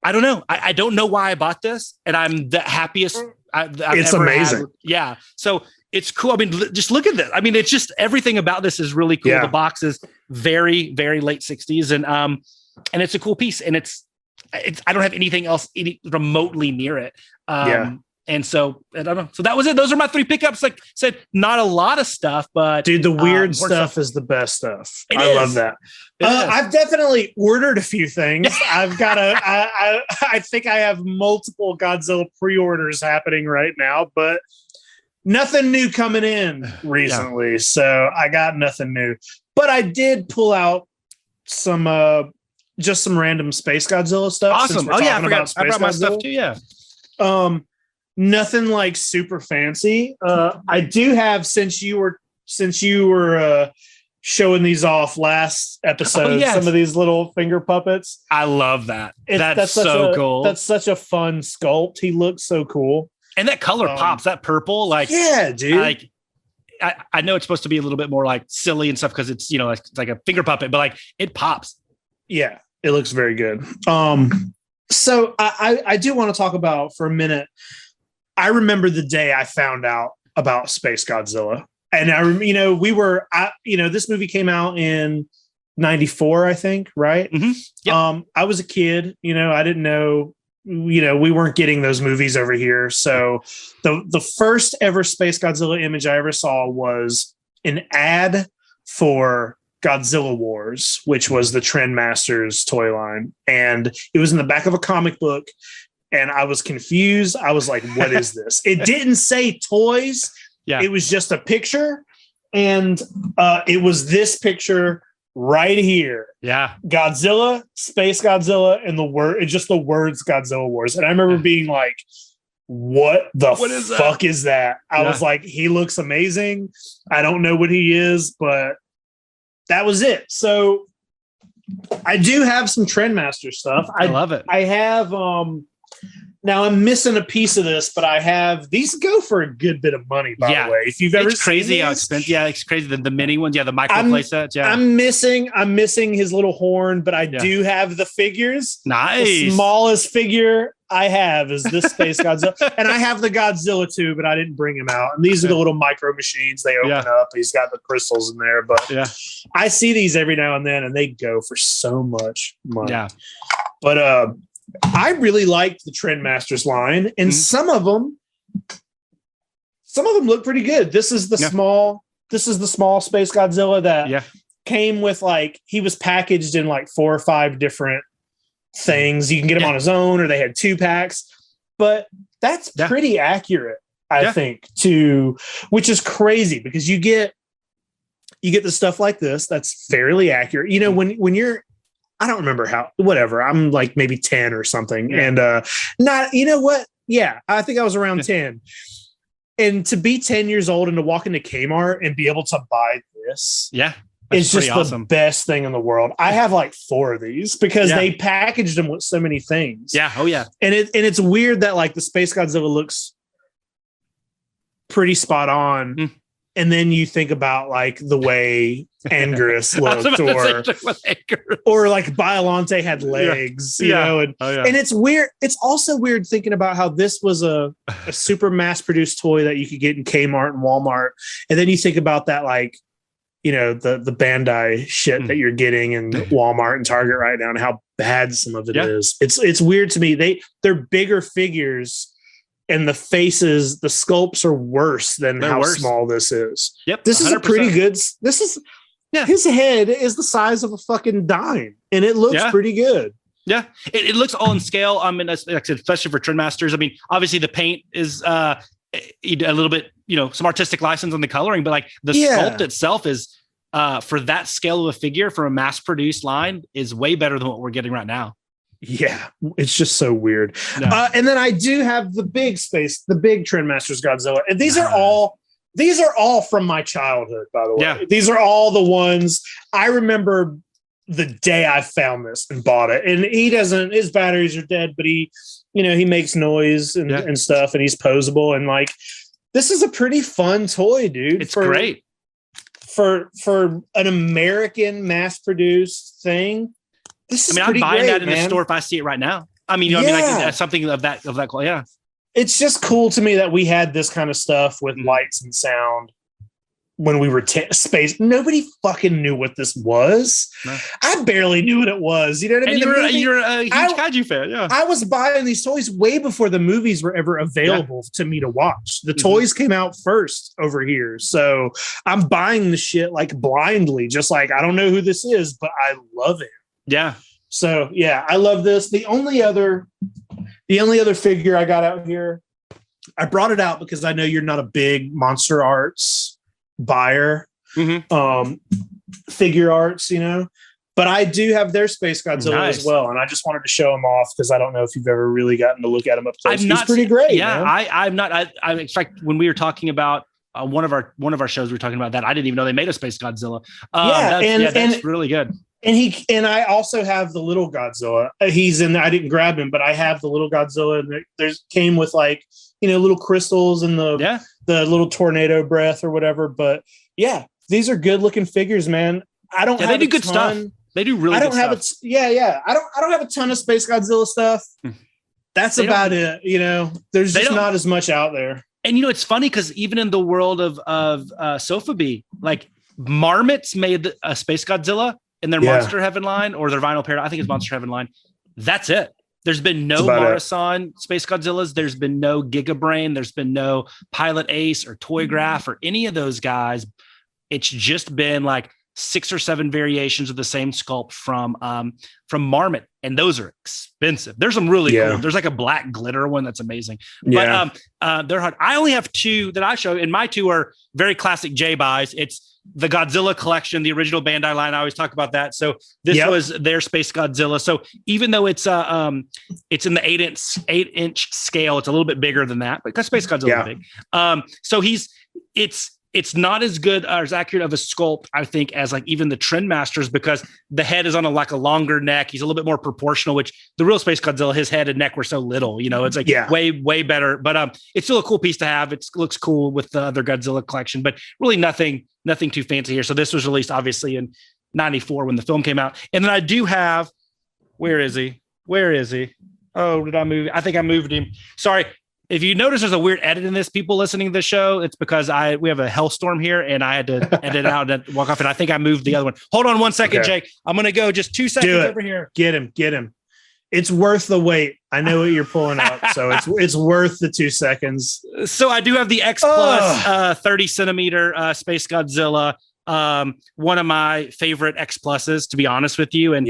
don't know. I don't know why I bought this, and I'm the happiest I've it's ever amazing. had. Yeah. So it's cool. I mean, just look at this. I mean, it's just everything about this is really cool. The box is very, very late 60s, and it's a cool piece, and it's I don't have anything else remotely near it. And so I don't know. So that was it. Those are my 3 pickups. Like I said, not a lot of stuff, but dude, the weird stuff is the best stuff. I love that. I've definitely ordered a few things. I've got I think I have multiple Godzilla pre-orders happening right now, but nothing new coming in recently. So I got nothing new, but I did pull out some, just some random Space Godzilla stuff. Awesome. Oh yeah, I forgot. I brought my stuff too. Yeah. Nothing like super fancy. I do have, since you were showing these off last episode, some of these little finger puppets. I love that. That's so cool. That's such a fun sculpt. He looks so cool. And that color pops, that purple, like, yeah, dude. Like, I know it's supposed to be a little bit more like silly and stuff, because it's, it's like a finger puppet, but like it pops. Yeah, it looks very good. So I do want to talk about for a minute. I remember the day I found out about Space Godzilla, and this movie came out in 94, I think, right? Mm-hmm. Yep. I was a kid, I didn't know, we weren't getting those movies over here. So the first ever Space Godzilla image I ever saw was an ad for Godzilla Wars, which was the Trendmasters toy line. And it was in the back of a comic book. And I was confused. I was like, what is this? It didn't say toys. Yeah. It was just a picture. And it was this picture right here. Yeah. Godzilla, Space Godzilla, and the words Godzilla Wars. And I remember being like, what the fuck is that? I was like, he looks amazing. I don't know what he is, but that was it. So I do have some Trendmaster stuff. I love it. I have now I'm missing a piece of this, but I have these go for a good bit of money, by the way. If you've ever crazy how expensive. Yeah, it's crazy. The mini ones, the micro playsets. Yeah. I'm missing his little horn, but I do have the figures. Nice. The smallest figure I have is this Space Godzilla. And I have the Godzilla too, but I didn't bring him out. And these are the little micro machines. They open up. He's got the crystals in there. But I see these every now and then, and they go for so much money. Yeah. But I really liked the Trendmasters line, and some of them look pretty good. This is the small Space Godzilla that came with, like, he was packaged in like 4 or 5 different things. You can get him on his own, or they had 2 packs, but that's pretty accurate, I think, which is crazy because you get the stuff like this that's fairly accurate. You know, when you're, I don't remember whatever. I'm like maybe 10 or something. Yeah. And not, you know what? Yeah, I think I was around 10. And to be 10 years old and to walk into Kmart and be able to buy this. Yeah. It's just awesome. The best thing in the world. I have like 4 of these because they packaged them with so many things. Yeah. Oh yeah. And it's weird that like the Space Godzilla looks pretty spot on. And then you think about like the way Anguirus looked, or like Biollante had legs, you know, and it's weird. It's also weird thinking about how this was a super mass produced toy that you could get in Kmart and Walmart. And then you think about that, like, you know, the Bandai shit that you're getting in Walmart and Target right now and how bad some of it is. It's weird to me. They're bigger figures. And the faces, the sculpts are worse than how small this is. Yep. This 100%. Is a pretty good. This is, his head is the size of a fucking dime, and it looks pretty good. Yeah. It looks all in scale. I mean, like I said, especially for Trendmasters. I mean, obviously the paint is a little bit, you know, some artistic license on the coloring, but like the sculpt itself is for that scale of a figure for a mass produced line is way better than what we're getting right now. Yeah, it's just so weird. No. And then I do have the big Trendmasters Godzilla. And these are all from my childhood, by the way. Yeah. These are all the ones I remember the day I found this and bought it. And his batteries are dead, but he makes noise and stuff, and he's posable. And like, this is a pretty fun toy, dude. It's great. For an American mass produced thing. I'm buying that in the store if I see it right now. I mean, like something of that. Yeah. It's just cool to me that we had this kind of stuff with lights and sound when we were space. Nobody fucking knew what this was. No. I barely knew what it was. You know what I mean? And you're a huge Kaiju fan. Yeah. I was buying these toys way before the movies were ever available to me to watch. The toys came out first over here. So I'm buying the shit like blindly, just like, I don't know who this is, but I love it. Yeah. So yeah, I love this. The only other figure I got out here, I brought it out because I know you're not a big Monster Arts buyer, figure arts, you know, but I do have their Space Godzilla as well, and I just wanted to show them off because I don't know if you've ever really gotten to look at them up close. He's pretty great. Yeah, man. I'm not. I in fact, when we were talking about one of our shows, we were talking about that. I didn't even know they made a Space Godzilla. That's really good. And I also have the Little Godzilla. He's in there. I didn't grab him, but I have the Little Godzilla. And there's came with like, you know, little crystals and the little tornado breath or whatever. But yeah, these are good looking figures, man. I don't. They do good stuff. They do really. I don't have it. Yeah. I don't have a ton of Space Godzilla stuff. That's about it. You know, there's just not as much out there. And you know, it's funny because even in the world of Sofubi, like Marmots made a Space Godzilla in their Monster Heaven line or their Vinyl Paradise. I think it's Monster Heaven line. That's it. There's been no Marasan Space Godzillas. There's been no Giga Brain. There's been no Pilot Ace or Toy Graph or any of those guys. It's just been like 6 or 7 variations of the same sculpt from Marmot, and those are expensive. There's some really cool. There's like a black glitter one that's amazing. Yeah. But they're hard. I only have 2 that I show, and my 2 are very classic J-buys. It's the Godzilla collection, the original Bandai line. I always talk about that. So this was their Space Godzilla. So even though it's in the 8-inch scale, it's a little bit bigger than that, because Space Godzilla is big. So it's not as good or as accurate of a sculpt, I think, as like even the Trendmasters, because the head is on a longer neck. He's a little bit more proportional, which the real Space Godzilla, his head and neck were so little, it's like way better. But it's still a cool piece to have. It looks cool with the other Godzilla collection, but really nothing too fancy here. So this was released obviously in 94 when the film came out. And then I do have, where is he? Oh, did I move? I think I moved him. Sorry. If you notice there's a weird edit in this, people listening to the show, it's because we have a hellstorm here and I had to edit out and walk off. And I think I moved the other one. Hold on 1 second, Jake. I'm going to go just 2 seconds over here. Get him. It's worth the wait. I know what you're pulling up. So it's worth the 2 seconds. So I do have the X Plus 30 centimeter Space Godzilla. One of my favorite X Pluses, to be honest with you. And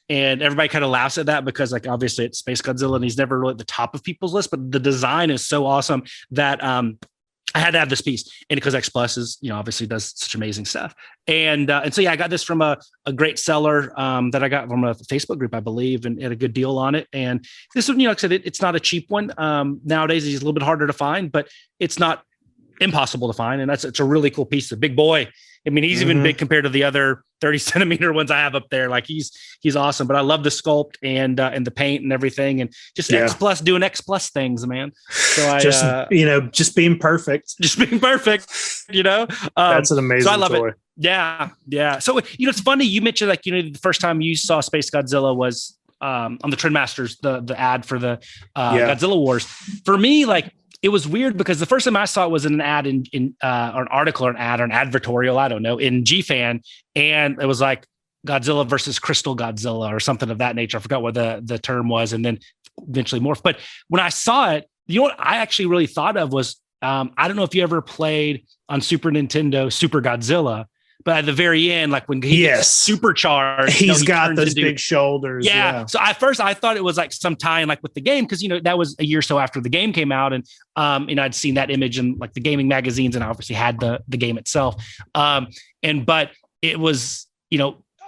and everybody kind of laughs at that because, like, obviously it's Space Godzilla and he's never really at the top of people's list, but the design is so awesome that I had to have this piece. And because X Plus is, obviously does such amazing stuff. And so, I got this from a great seller that I got from a Facebook group, I believe, and had a good deal on it. And this one, like I said, it's not a cheap one. Nowadays, he's a little bit harder to find, but it's not impossible to find. And it's a really cool piece. A big boy. I mean, he's even big compared to the other 30 centimeter ones I have up there. Like he's awesome, but I love the sculpt and the paint and everything, and just X Plus doing X Plus things, man. So I just being perfect, that's an amazing. So I love toy. it. Yeah. So it's funny you mentioned the first time you saw Space Godzilla was on the Trendmasters, the ad for the Godzilla Wars. For me, it was weird because the first time I saw it was in an ad in or an article or an ad or an advertorial, I don't know, in G-Fan. And it was like Godzilla versus Crystal Godzilla or something of that nature. I forgot what the term was, and then eventually morphed. But when I saw it, what I actually really thought of was, I don't know if you ever played on Super Nintendo, Super Godzilla, but at the very end, like when he gets supercharged, he got those big shoulders. Yeah. So at first I thought it was like some tie-in like with the game, because that was a year or so after the game came out, and I'd seen that image in like the gaming magazines, and I obviously had the game itself. But it was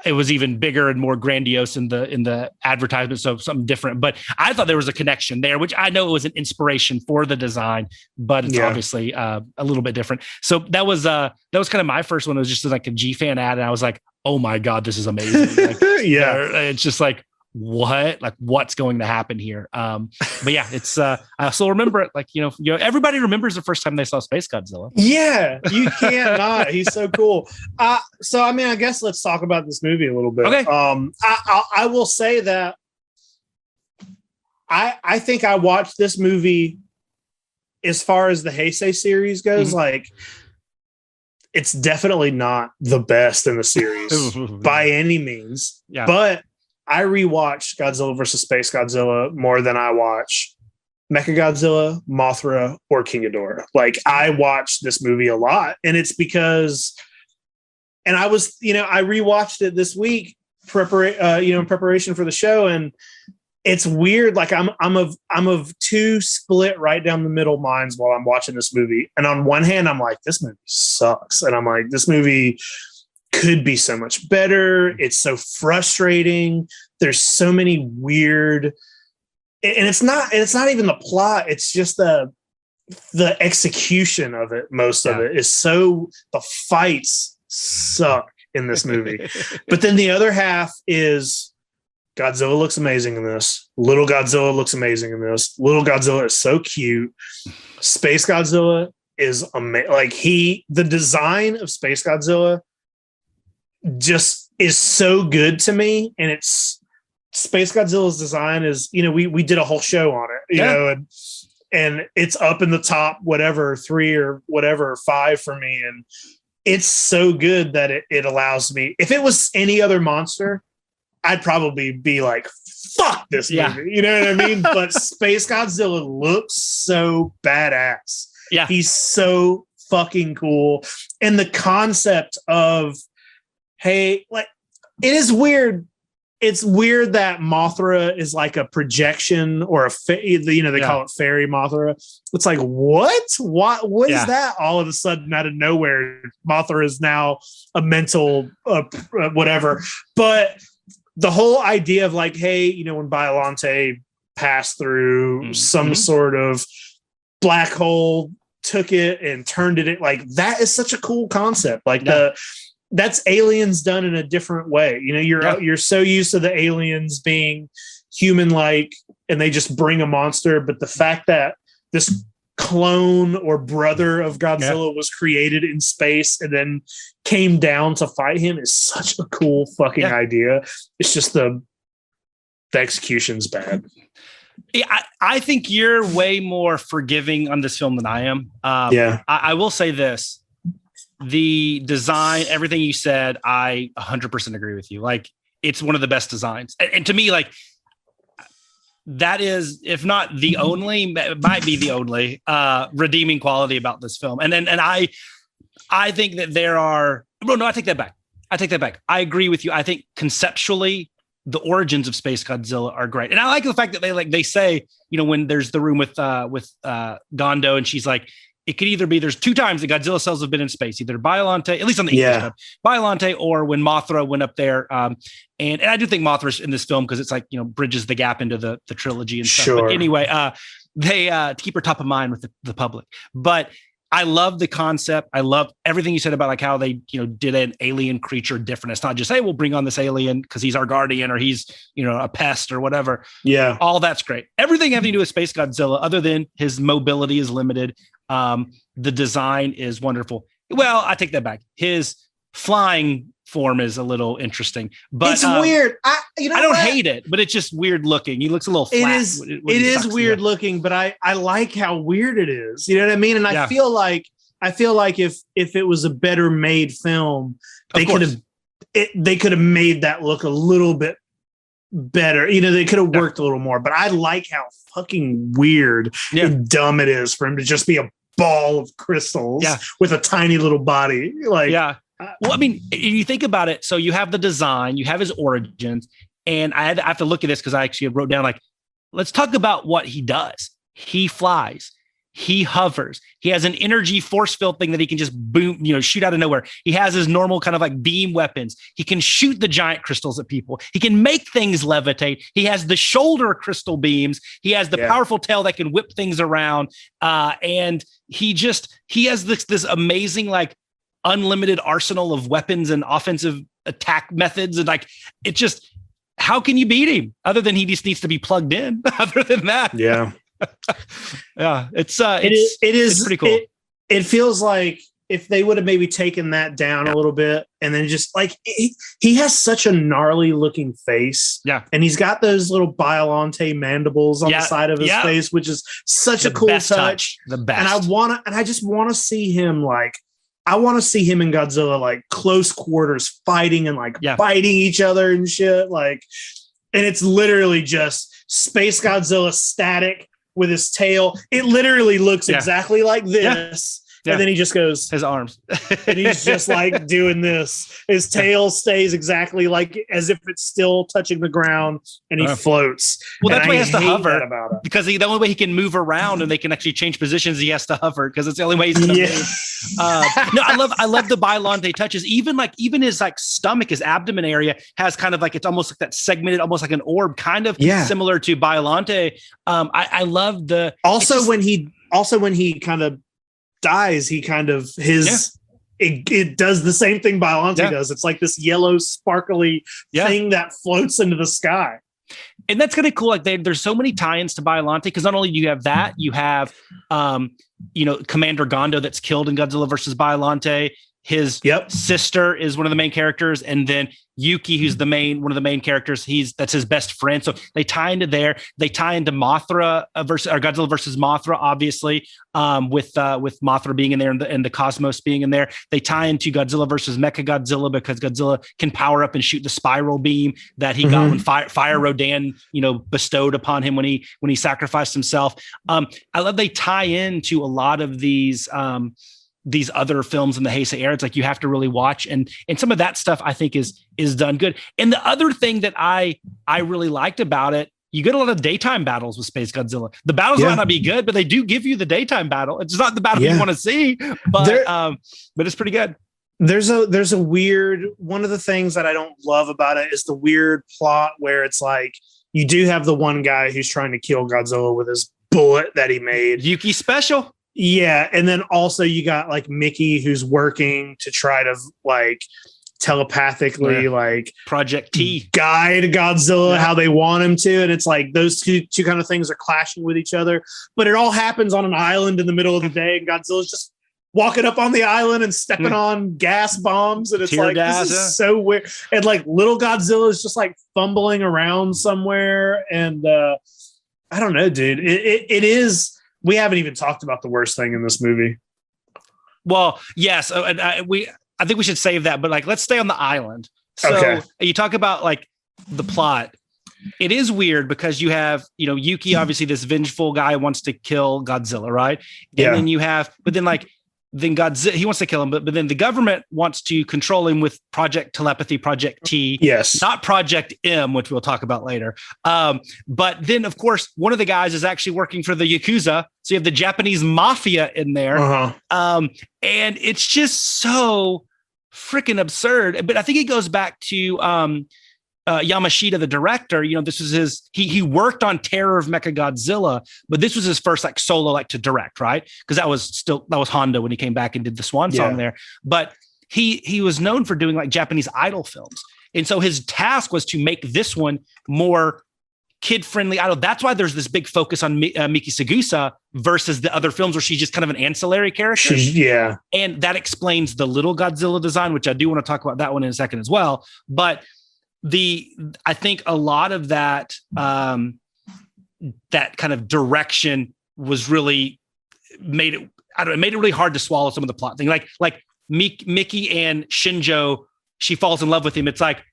it was even bigger and more grandiose in the advertisement, so something different. But I thought there was a connection there, which I know it was an inspiration for the design, but it's obviously a little bit different. So that was kind of my first one. It was just like a G-Fan ad, and I was like, oh my God, this is amazing. Like, it's just like, what? Like, what's going to happen here? But yeah, it's I still remember it. Like, everybody remembers the first time they saw Space Godzilla. Yeah, you can't not. He's so cool. So I mean, I guess let's talk about this movie a little bit. Okay. I will say that I think I watched this movie, as far as the Heisei series goes, like, it's definitely not the best in the series by any means. Yeah. But I rewatched Godzilla versus Space Godzilla more than I watch Mechagodzilla, Mothra, or King Ghidorah. Like, I watched this movie a lot, and it's because, and I was, I rewatched it this week, in preparation for the show, and it's weird. Like, I'm of two split right down the middle minds while I'm watching this movie. And on one hand, I'm like, this movie sucks, and I'm like, this movie could be so much better. It's so frustrating. There's so many weird, and it's not even the plot. It's just the execution of it. Most of it is so, the fights suck in this movie. But then the other half is Godzilla looks amazing in this. Little Godzilla looks amazing in this. Little Godzilla is so cute. Space Godzilla is amazing. Like, the design of Space Godzilla just is so good to me. And it's Space Godzilla's design is, we did a whole show on it, and it's up in the top, whatever, 3 or whatever, 5 for me. And it's so good that it allows me, if it was any other monster, I'd probably be like, fuck this movie. You know what I mean? But Space Godzilla looks so badass. Yeah. He's so fucking cool. And the concept of hey, like it is weird. It's weird that Mothra is like a projection or they call it fairy Mothra. It's like, what is that? All of a sudden out of nowhere, Mothra is now a mental whatever. But the whole idea of like, hey, when Biollante passed through some sort of black hole, took it and turned it, like that is such a cool concept. Like that's aliens done in a different way. You're so used to the aliens being human-like and they just bring a monster, but the fact that this clone or brother of Godzilla was created in space and then came down to fight him is such a cool fucking idea. It's just the execution's bad. I think you're way more forgiving on this film than I am. I will say this. The design, everything you said, I 100% agree with you. Like, it's one of the best designs. And to me, like, that is, if not the only, might be the only redeeming quality about this film. And I think that there are, I take that back. I agree with you. I think conceptually, the origins of Space Godzilla are great. And I like the fact that they say, when there's the room with Gondo and she's like, it could either be, there's two times the Godzilla cells have been in space, either Biollante, at least on the English stuff, Biollante, or when Mothra went up there. And I do think Mothra's in this film because it's like, bridges the gap into the trilogy and stuff. But anyway, they to keep her top of mind with the public. But I love the concept. I love everything you said about like how they, did an alien creature different. It's not just, hey, we'll bring on this alien because he's our guardian or he's, a pest or whatever. Yeah. All that's great. Everything having to do with Space Godzilla, other than his mobility is limited. The design is wonderful. Well, I take that back. His flying form is a little interesting, but it's weird. I don't hate it, but it's just weird looking. He looks a little flat. It is weird looking, but I like how weird it is. You know what I mean? And I feel like if it was a better made film, they could have made that look a little bit better. They could have worked a little more, but I like how fucking weird and dumb it is for him to just be a ball of crystals with a tiny little body. Like, well, I mean, you think about it. So you have the design, you have his origins, and I have to look at this because I actually wrote down, like, let's talk about what he does. He flies. He hovers. He has an energy force field thing that he can just boom, shoot out of nowhere. He has his normal kind of like beam weapons. He can shoot the giant crystals at people. He can make things levitate. He has the shoulder crystal beams. He has the powerful tail that can whip things around. And he has this amazing, like, unlimited arsenal of weapons and offensive attack methods. And like, it just, how can you beat him other than he just needs to be plugged in? Other than that. Yeah. It's pretty cool. It feels like if they would have maybe taken that down a little bit and then just like, he has such a gnarly looking face. Yeah. And he's got those little Biollante mandibles on the side of his face, which is such a cool touch. The best. And I just want to see him like, I want to see him and Godzilla like close quarters fighting and like biting each other and shit. Like, and it's literally just Space Godzilla static with his tail. It literally looks exactly like this. And then he just goes his arms and he's just like doing this. His tail stays exactly like as if it's still touching the ground and he floats. Well, that's why he has to hover because the only way he can move around and they can actually change positions, he has to hover because it's the only way he's going to move. No, I love the Biollante touches. Even his like stomach, his abdomen area has kind of like, it's almost like that segmented, almost like an orb, kind of similar to Biollante. I love when he kind of dies, he kind of it does the same thing Biollante does. It's like this yellow sparkly thing that floats into the sky. And that's kind of cool. Like there's so many tie-ins to Biollante because not only do you have that, you have Commander Gondo that's killed in Godzilla versus Biollante. His sister is one of the main characters, and then Yuki, who's one of the main characters, that's his best friend. So they tie into there. They tie into Mothra or Godzilla versus Mothra, obviously, with Mothra being in there and the Cosmos being in there. They tie into Godzilla versus Mechagodzilla because Godzilla can power up and shoot the spiral beam that he got when Fire Rodin, bestowed upon him when he sacrificed himself. I love they tie into a lot of these. these other films in the Heisei era. It's like you have to really watch, and some of that stuff I think is done good. And the other thing that I really liked about it, you get a lot of daytime battles with Space Godzilla. The battles might not be good, but they do give you the daytime battle. It's not the battle you want to see, but it's pretty good. There's a weird, one of the things that I don't love about it is the weird plot where it's like you do have the one guy who's trying to kill Godzilla with his bullet that he made. Yuki special. Yeah. And then also you got like Mickey who's working to try to like telepathically like Project T guide Godzilla how they want him to. And it's like those two kind of things are clashing with each other. But it all happens on an island in the middle of the day, and Godzilla's just walking up on the island and stepping on gas bombs. And it's Tear like, gas, this is so weird. And like little Godzilla is just like fumbling around somewhere. And I don't know, dude. It is. We haven't even talked about the worst thing in this movie. Well, yes. And I think we should save that, but like, let's stay on the island. So you talk about like the plot. It is weird because you have, Yuki, obviously this vengeful guy wants to kill Godzilla, right? And then you have, but then like, then Godzilla, he wants to kill him, but then the government wants to control him with Project Telepathy, Project T. Yes. Not Project M, which we'll talk about later. But then, of course, one of the guys is actually working for the Yakuza. So you have the Japanese mafia in there. And it's just so freaking absurd. But I think it goes back to Yamashita, the director. This was he worked on Terror of Mechagodzilla, but this was his first like solo like to direct, right? Because that was Honda when he came back and did the Swan Song there. But he was known for doing like Japanese idol films, and so his task was to make this one more kid-friendly idol. That's why there's this big focus on Miki Sagusa versus the other films where she's just kind of an ancillary character. And that explains the Little Godzilla design, which I do want to talk about that one in a second as well. But I think a lot of that that kind of direction was really made it really hard to swallow some of the plot thing. Like Mickey and Shinjo, she falls in love with him. It's like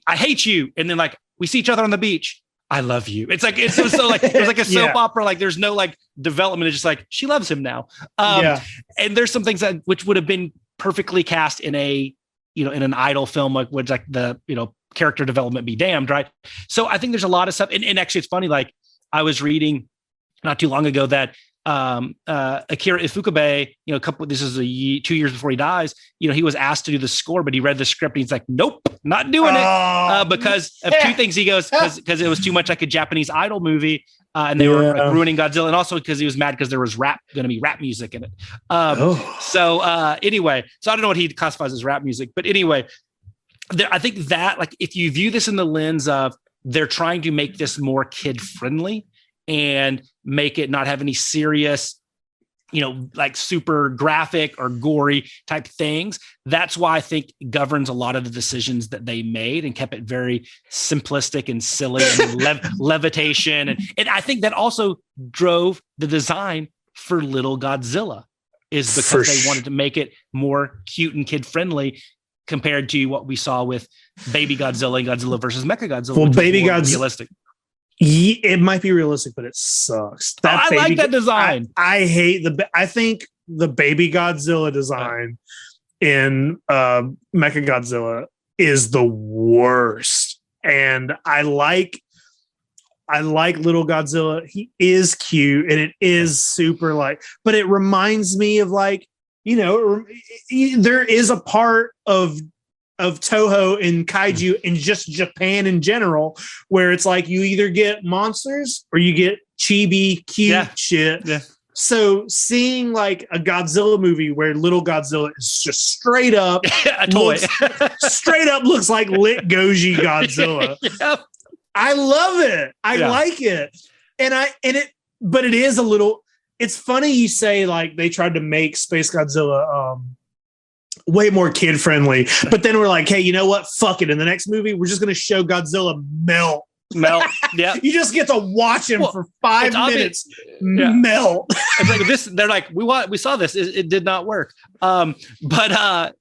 I hate you, and then like we see each other on the beach. I love you. It's like it was so like it was like a soap opera. Like there's no like development. It's just like she loves him now. And there's some things that which would have been perfectly cast in a in an idol film, like would like the character development be damned, right? So I think there's a lot of stuff, and actually it's funny. Like I was reading not too long ago that Akira Ifukube, this is 2 years before he dies. He was asked to do the score, but he read the script and he's like, nope, not doing it because of two things. He goes because it was too much like a Japanese idol movie. And they were like, ruining Godzilla, and also because he was mad because there was going to be rap music in it. So anyway, so I don't know what he classifies as rap music, but anyway, I think that like if you view this in the lens of they're trying to make this more kid friendly and make it not have any serious, like super graphic or gory type things. That's why I think governs a lot of the decisions that they made and kept it very simplistic and silly and levitation. And I think that also drove the design for Little Godzilla is because they wanted to make it more cute and kid friendly compared to what we saw with Baby Godzilla and Godzilla versus Mechagodzilla. Well, Baby Godzilla realistic. It might be realistic, but it sucks. I like that design. I hate I think the Baby Godzilla design in Mechagodzilla is the worst. And I like Little Godzilla. He is cute and it is super but it reminds me of there is a part of Toho and Kaiju and just Japan in general, where it's like you either get monsters or you get chibi cute shit. Yeah. So seeing like a Godzilla movie where Little Godzilla is just straight up a toy, looks like lit Goji Godzilla. I love it. I like it. But it is a little, it's funny you say like they tried to make Space Godzilla way more kid friendly, but then we're like, hey, you know what? Fuck it. In the next movie, we're just going to show Godzilla melt. Yeah. You just get to watch him for 5 minutes melt. It's like this. They're like, we saw this. It did not work. You can, I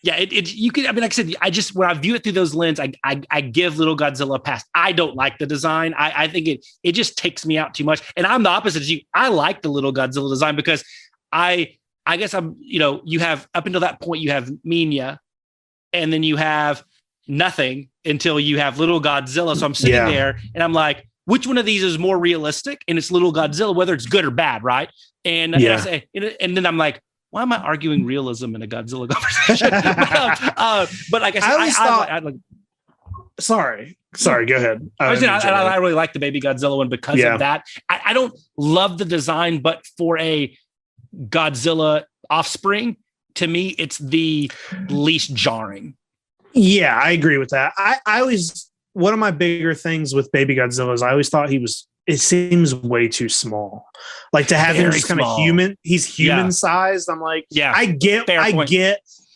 mean, like I said, when I view it through those lens, I give Little Godzilla a pass. I don't like the design. I think it just takes me out too much. And I'm the opposite of you. I like the Little Godzilla design because I I guess you have up until that point, you have Minya, and then you have nothing until you have Little Godzilla. So I'm sitting there and I'm like, which one of these is more realistic? And it's Little Godzilla, whether it's good or bad, right? And I say, and then I'm like, why am I arguing realism in a Godzilla conversation? But I guess I like. Sorry, go ahead. I really like the Baby Godzilla one because of that. I don't love the design, but for a Godzilla offspring, to me, it's the least jarring. Yeah, I agree with that. I always, one of my bigger things with Baby Godzilla is I always thought it seems way too small. Like to have him just kind of human, he's human sized. I'm like, I get,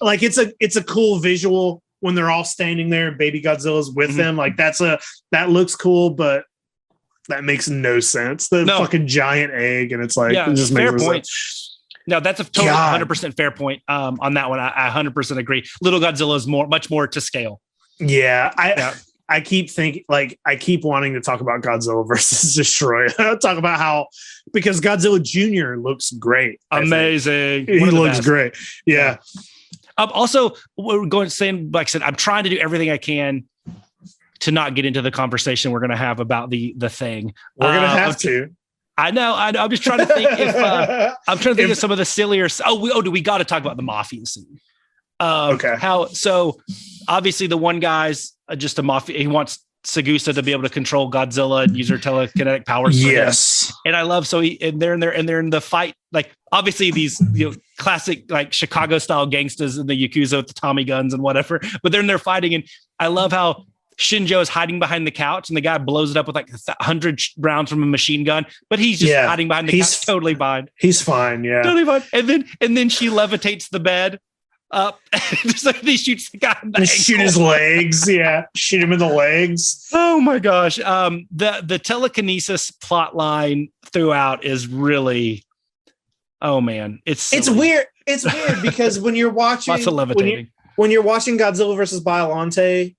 like it's a cool visual when they're all standing there and Baby Godzilla's with them. Like that looks cool, but that makes no sense. The fucking giant egg, and it's like, it just makes no sense. No, that's a totally 100% fair point on that one. I 100% agree. Little Godzilla is much more to scale. Yeah, I keep thinking, like, I keep wanting to talk about Godzilla versus Destroyer. Talk about how, because Godzilla Jr. looks great. Amazing. He looks great. Yeah. Also, like I said, I'm trying to do everything I can to not get into the conversation we're going to have about the thing. We're going to have to. I know. I'm just trying to think of some of the sillier. We got to talk about the mafia scene. Okay. So obviously the one guy's just a mafia. He wants Sagusa to be able to control Godzilla and use her telekinetic powers. Yes. And I love, they're in the fight. Like obviously these, classic like Chicago style gangsters and the Yakuza with the Tommy guns and whatever, but they're in there fighting. And I love how Shinjo is hiding behind the couch and the guy blows it up with like 100 rounds from a machine gun, but he's just hiding behind the couch. Totally fine. He's fine. Yeah. Totally fine. And then she levitates the bed up. Just like he shoots the guy in the ankle. Shoot his legs. Yeah. Shoot him in the legs. Oh my gosh. The telekinesis plot line throughout is really, oh man. It's weird. It's weird because when you're watching, lots of levitating. When you're watching Godzilla versus Biollante,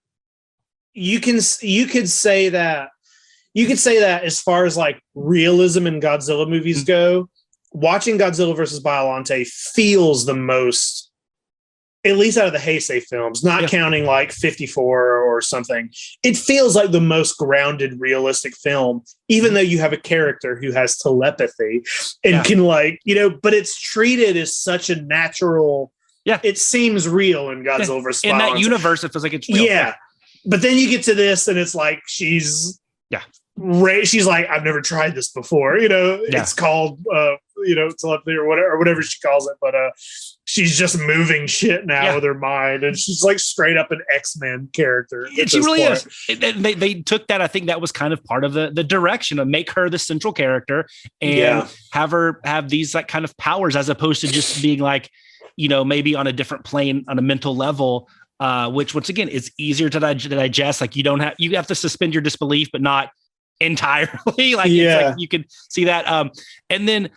you could say that as far as like realism in Godzilla movies go, watching Godzilla versus Biollante feels the most, at least out of the Heisei films, not counting like 54 or something. It feels like the most grounded, realistic film, even though you have a character who has telepathy and can but it's treated as such a natural. Yeah, it seems real in Godzilla versus Biollante. In that universe, it feels like it's real. Yeah. But then you get to this and it's like she's like, I've never tried this before. It's called telepathy or whatever she calls it. But she's just moving shit now with her mind, and she's like straight up an X-Men character. She really is. They took that. I think that was kind of part of the direction of make her the central character and have these like kind of powers as opposed to just being like, maybe on a different plane on a mental level. Which once again is easier to digest. Like you have to suspend your disbelief, but not entirely. It's like you can see that. And then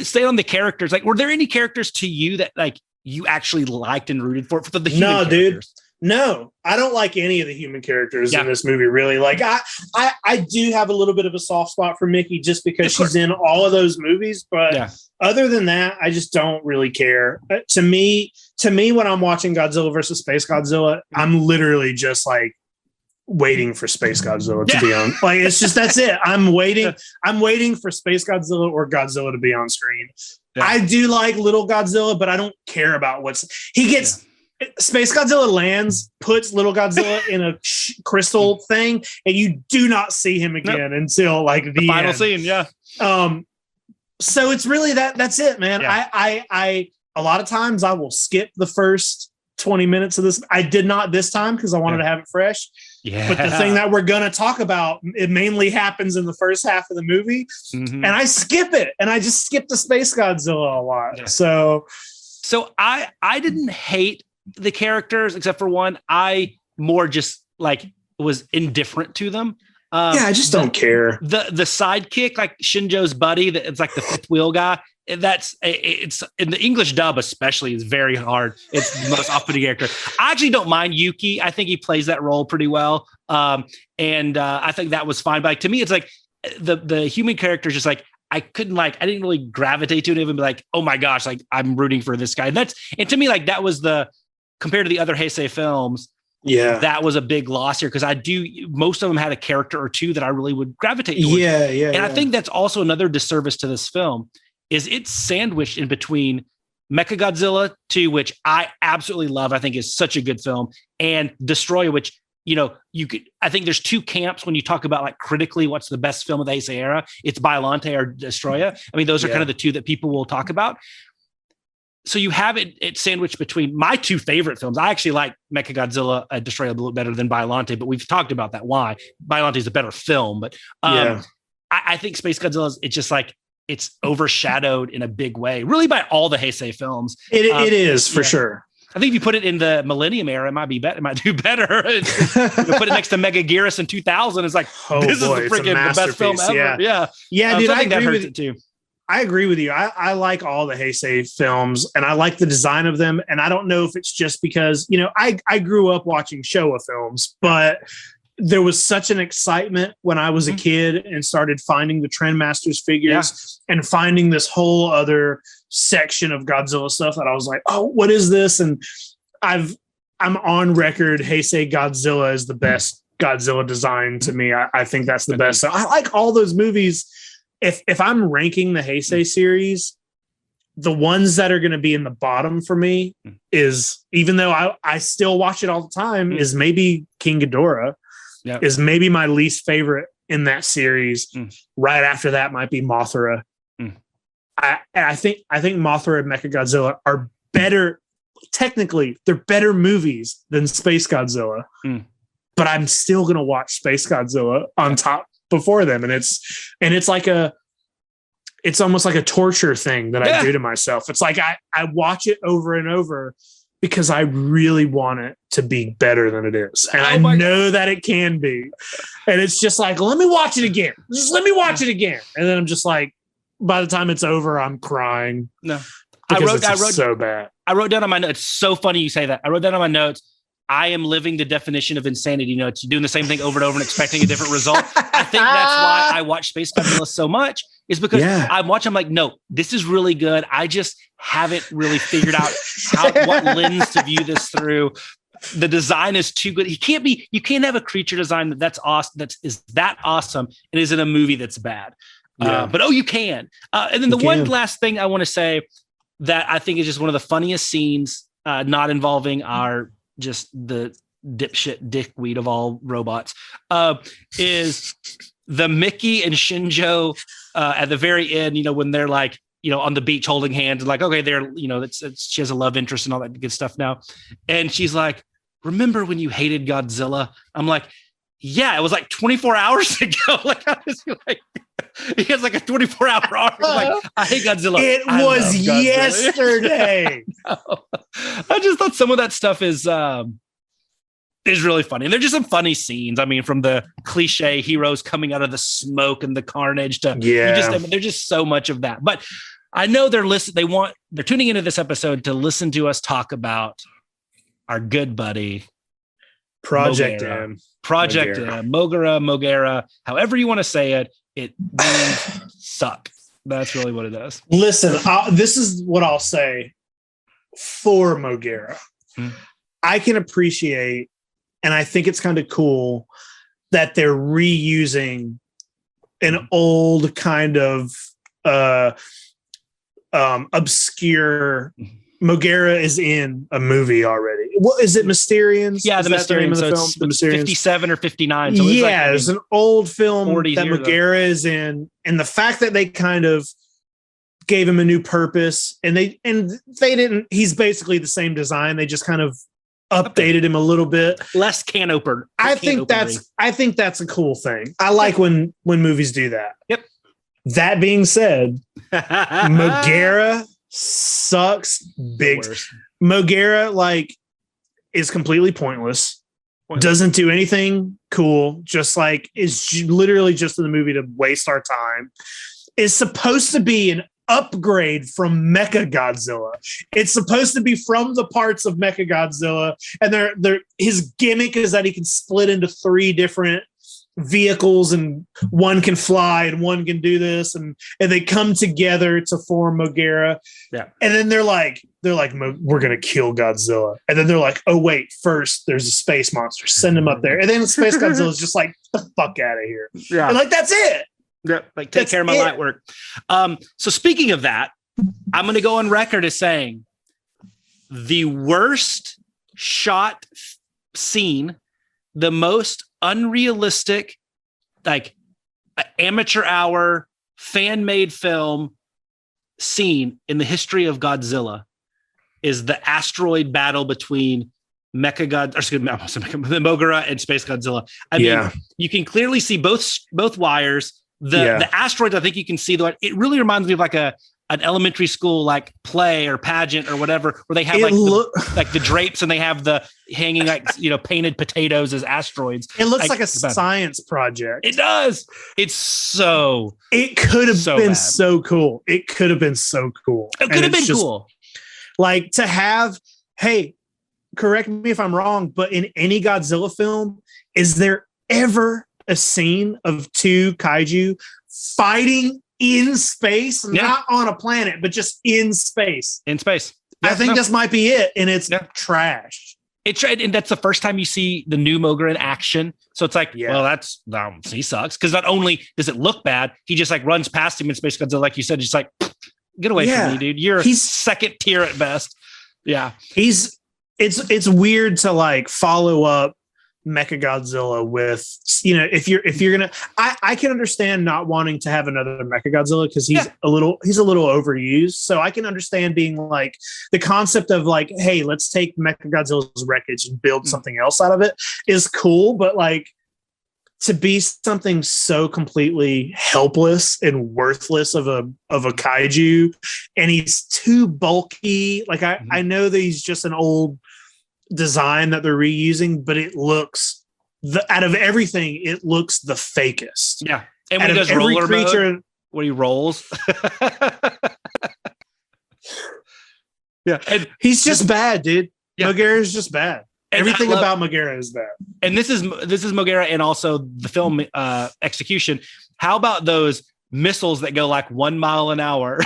stay on the characters. Like, were there any characters to you that like you actually liked and rooted for the human characters? Dude. No, I don't like any of the human characters in this movie, really. Like I do have a little bit of a soft spot for Mickey just because she's in all of those movies. But other than that, I just don't really care. To me, when I'm watching Godzilla versus Space Godzilla, I'm literally just like waiting for Space Godzilla to be on. Like, it's just, that's it. I'm waiting for Space Godzilla or Godzilla to be on screen. Yeah. I do like Little Godzilla, but I don't care about he gets. Space Godzilla lands, puts Little Godzilla in a crystal thing, and you do not see him again until like the final scene. Yeah. So it's really that's it, man. Yeah. I a lot of times I will skip the first 20 minutes of this. I did not this time because I wanted to have it fresh. Yeah. But the thing that we're going to talk about, it mainly happens in the first half of the movie, and I skip it, and I just skip the Space Godzilla a lot. Yeah. So I didn't hate the characters except for one. I more just like was indifferent to them. I just don't care. The sidekick, like Shinjo's buddy, that it's like the fifth wheel guy. It's in the English dub especially is very hard. It's the most off-putting character. I actually don't mind Yuki. I think he plays that role pretty well. And I think that was fine. But like, to me, it's like the human character is just like, I didn't really gravitate to it and be like, oh my gosh, like I'm rooting for this guy. And to me, like that was compared to the other Heisei films, that was a big loss here because most of them had a character or two that I really would gravitate towards. And I think that's also another disservice to this film is it's sandwiched in between Mechagodzilla 2, which I absolutely love. I think is such a good film, and Destroyer, which I think there's two camps when you talk about like critically what's the best film of the Heisei era. It's Biollante or Destroyer. I mean, those are kind of the two that people will talk about. So you have it sandwiched between my two favorite films. I actually like Mechagodzilla Destroyer a little better than Biollante, but we've talked about that. Why Biollante is a better film, but I think Space Godzilla it's just like it's overshadowed in a big way, really by all the Heisei films. It is for sure. I think if you put it in the Millennium era, it might be better. It might do better. Put it next to M.O.G.U.E.R.A in 2000. It's like, this is the best film ever. Yeah. Dude, I think that hurts it too. I agree with you. I like all the Heisei films and I like the design of them. And I don't know if it's just because, I grew up watching Showa films, but there was such an excitement when I was a kid and started finding the Trendmasters figures and finding this whole other section of Godzilla stuff that I was like, oh, what is this? And I'm on record. Heisei Godzilla is the best Godzilla design to me. I think that's the best. So I like all those movies. If I'm ranking the Heisei series, the ones that are going to be in the bottom for me is, even though I still watch it all the time, is maybe King Ghidorah. Is maybe my least favorite in that series. Right after that might be Mothra. I think Mothra and Mechagodzilla are better. Technically, they're better movies than Space Godzilla. But I'm still gonna watch Space Godzilla on top before them, and it's like it's almost like a torture thing that I do to myself. It's like I watch it over and over because I really want it to be better than it is. And I know that it can be. And it's just like, let me watch it again. Just let me watch it again. And then I'm just like, by the time it's over, I'm crying. No. I wrote so bad. I wrote down on my notes. It's so funny you say that. I wrote down on my notes, I am living the definition of insanity. It's doing the same thing over and over and expecting a different result. I think that's why I watch Space Godzilla so much, is because I'm like, no, this is really good. I just haven't really figured out what lens to view this through. The design is too good. You can't have a creature design that's awesome, that awesome, and is in a movie that's bad. But you can. And then one last thing I want to say that I think is just one of the funniest scenes, not involving just the dipshit dickweed of all robots, is the Mickey and Shinjo at the very end, when they're like, on the beach holding hands, and like, okay, they're, she has a love interest and all that good stuff now. And she's like, remember when you hated Godzilla? I'm like, yeah, it was like 24 hours ago. Like, I was like, he has like a 24-hour arc. Like, I hate Godzilla. It was yesterday. I just thought some of that stuff is really funny. And they're just some funny scenes. I mean, from the cliche heroes coming out of the smoke and the carnage to there's just so much of that. But I know they're tuning into this episode to listen to us talk about our good buddy Project M.O.G.U.E.R.A. M. Project M. M.O.G.U.E.R.A, however you want to say it. It means suck. That's really what it does. Listen, this is what I'll say for M.O.G.U.E.R.A. I can appreciate, and I think it's kind of cool that they're reusing an old kind of obscure. M.O.G.U.E.R.A is in a movie already. What is it? Mysterians? Yeah, the Mysterians. So it's the Mysterians. 57 or 59. So it's an old film that M.O.G.U.E.R.A is in, and the fact that they kind of gave him a new purpose, and they didn't. He's basically the same design. They just kind of updated him a little bit. Less can opener. I think that's a cool thing. I like when movies do that. Yep. That being said, M.O.G.U.E.R.A sucks big. M.O.G.U.E.R.A is completely pointless. Doesn't do anything cool. Just like is literally just in the movie to waste our time. Is supposed to be an upgrade from Mechagodzilla. It's supposed to be from the parts of Mechagodzilla, and his gimmick is that he can split into 3 different vehicles, and one can fly and one can do this, and they come together to form Mo.G.U.E.R.A. Yeah. And then they're like, we're gonna kill Godzilla. And then they're like, oh wait, first there's a space monster. Send him up there. And then Space Godzilla is just like, get the fuck out of here. Yeah. And like that's it. Yeah. Like take care of my light work. So speaking of that, I'm gonna go on record as saying the worst shot scene, the most unrealistic, like amateur hour fan-made film scene in the history of Godzilla is the asteroid battle between the Mo.G.U.E.R.A and Space Godzilla. I mean, you can clearly see both wires. The asteroids, I think you can see it really reminds me of like an elementary school like play or pageant or whatever, where they have like the drapes and they have the hanging like painted potatoes as asteroids. It looks like a science project. It does. It could have been so cool. It could have been so cool. It could have been cool. Like to have, hey, correct me if I'm wrong, but in any Godzilla film, is there ever a scene of two kaiju fighting in space, not on a planet, but just in space? In space. I think this might be it, and it's trash. And that's the first time you see the new Mo.G.U.E.R.A in action. So it's like, well, he sucks. Because not only does it look bad, he just like runs past him in Space Godzilla, like you said, just like, get away from me, dude. He's second tier at best. Yeah. It's weird to like follow up Mechagodzilla with, if you're gonna, I can understand not wanting to have another Mechagodzilla because he's a little overused. So I can understand being like the concept of like, hey, let's take Mechagodzilla's wreckage and build something else out of it is cool, but like to be something so completely helpless and worthless of a kaiju, and he's too bulky. Like I know that he's just an old design that they're reusing, but it looks out of everything, it looks the fakest. Yeah. And when he does roller mode, when he rolls. Yeah. And he's just bad, dude. Yeah. Mo.G.U.E.R.A is just bad. Everything about Mo.G.U.E.R.A is bad. And this is Mo.G.U.E.R.A and also the film execution. How about those missiles that go like 1 mile an hour?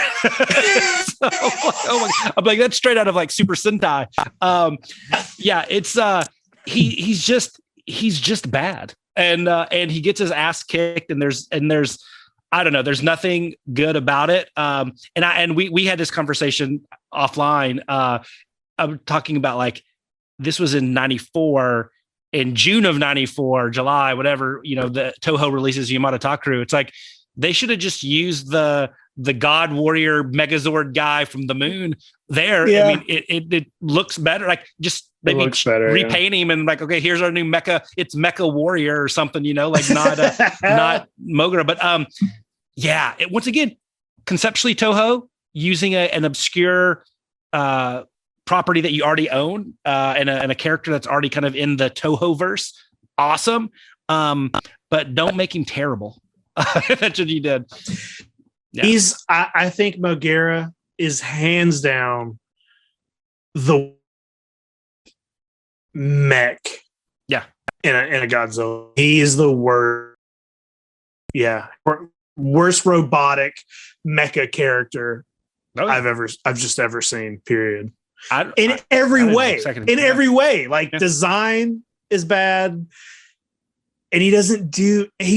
I'm like, that's straight out of like Super Sentai. It's he's just bad, and he gets his ass kicked, and there's I don't know, there's nothing good about it. And we had this conversation offline. I'm talking about like this was in 94. In June of 94, July, whatever, the Toho releases Yamada Takeru. It's like they should have just used the God Warrior Megazord guy from the moon there. Yeah. I mean, it looks better. Like just maybe repaint him and like, okay, here's our new Mecha. It's Mecha Warrior or something, like not Mo.G.U.E.R.A. But once again, conceptually Toho using an obscure property that you already own and a character that's already kind of in the Toho verse. Awesome. But don't make him terrible. That's what he did. Yeah. I think Mo.G.U.E.R.A is hands down the mech. Yeah. In a Godzilla. He is the worst. Yeah. Worst robotic mecha character I've just ever seen, period. In every way. Like design is bad. And he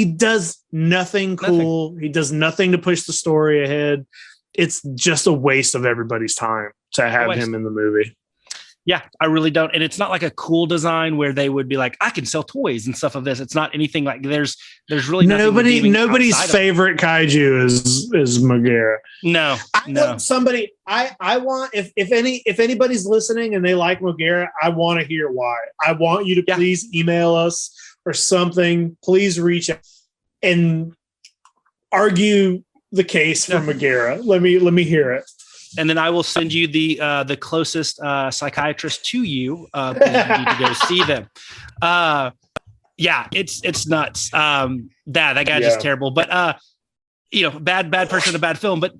does nothing cool. He does nothing to push the story ahead. It's just a waste of everybody's time to have him in the movie. Yeah, I really don't. And it's not like a cool design where they would be like, I can sell toys and stuff of this. It's not anything like there's really nobody's favorite kaiju is Mo.G.U.E.R.A. No. I want if anybody's listening and they like Mo.G.U.E.R.A, I want to hear why. I want you to please email us or something. Please reach out and argue the case for Mo.G.U.E.R.A. Let me hear it. And then I will send you the closest psychiatrist to you. You need to go see them. It's nuts. That guy's just terrible. But bad person in a bad film. But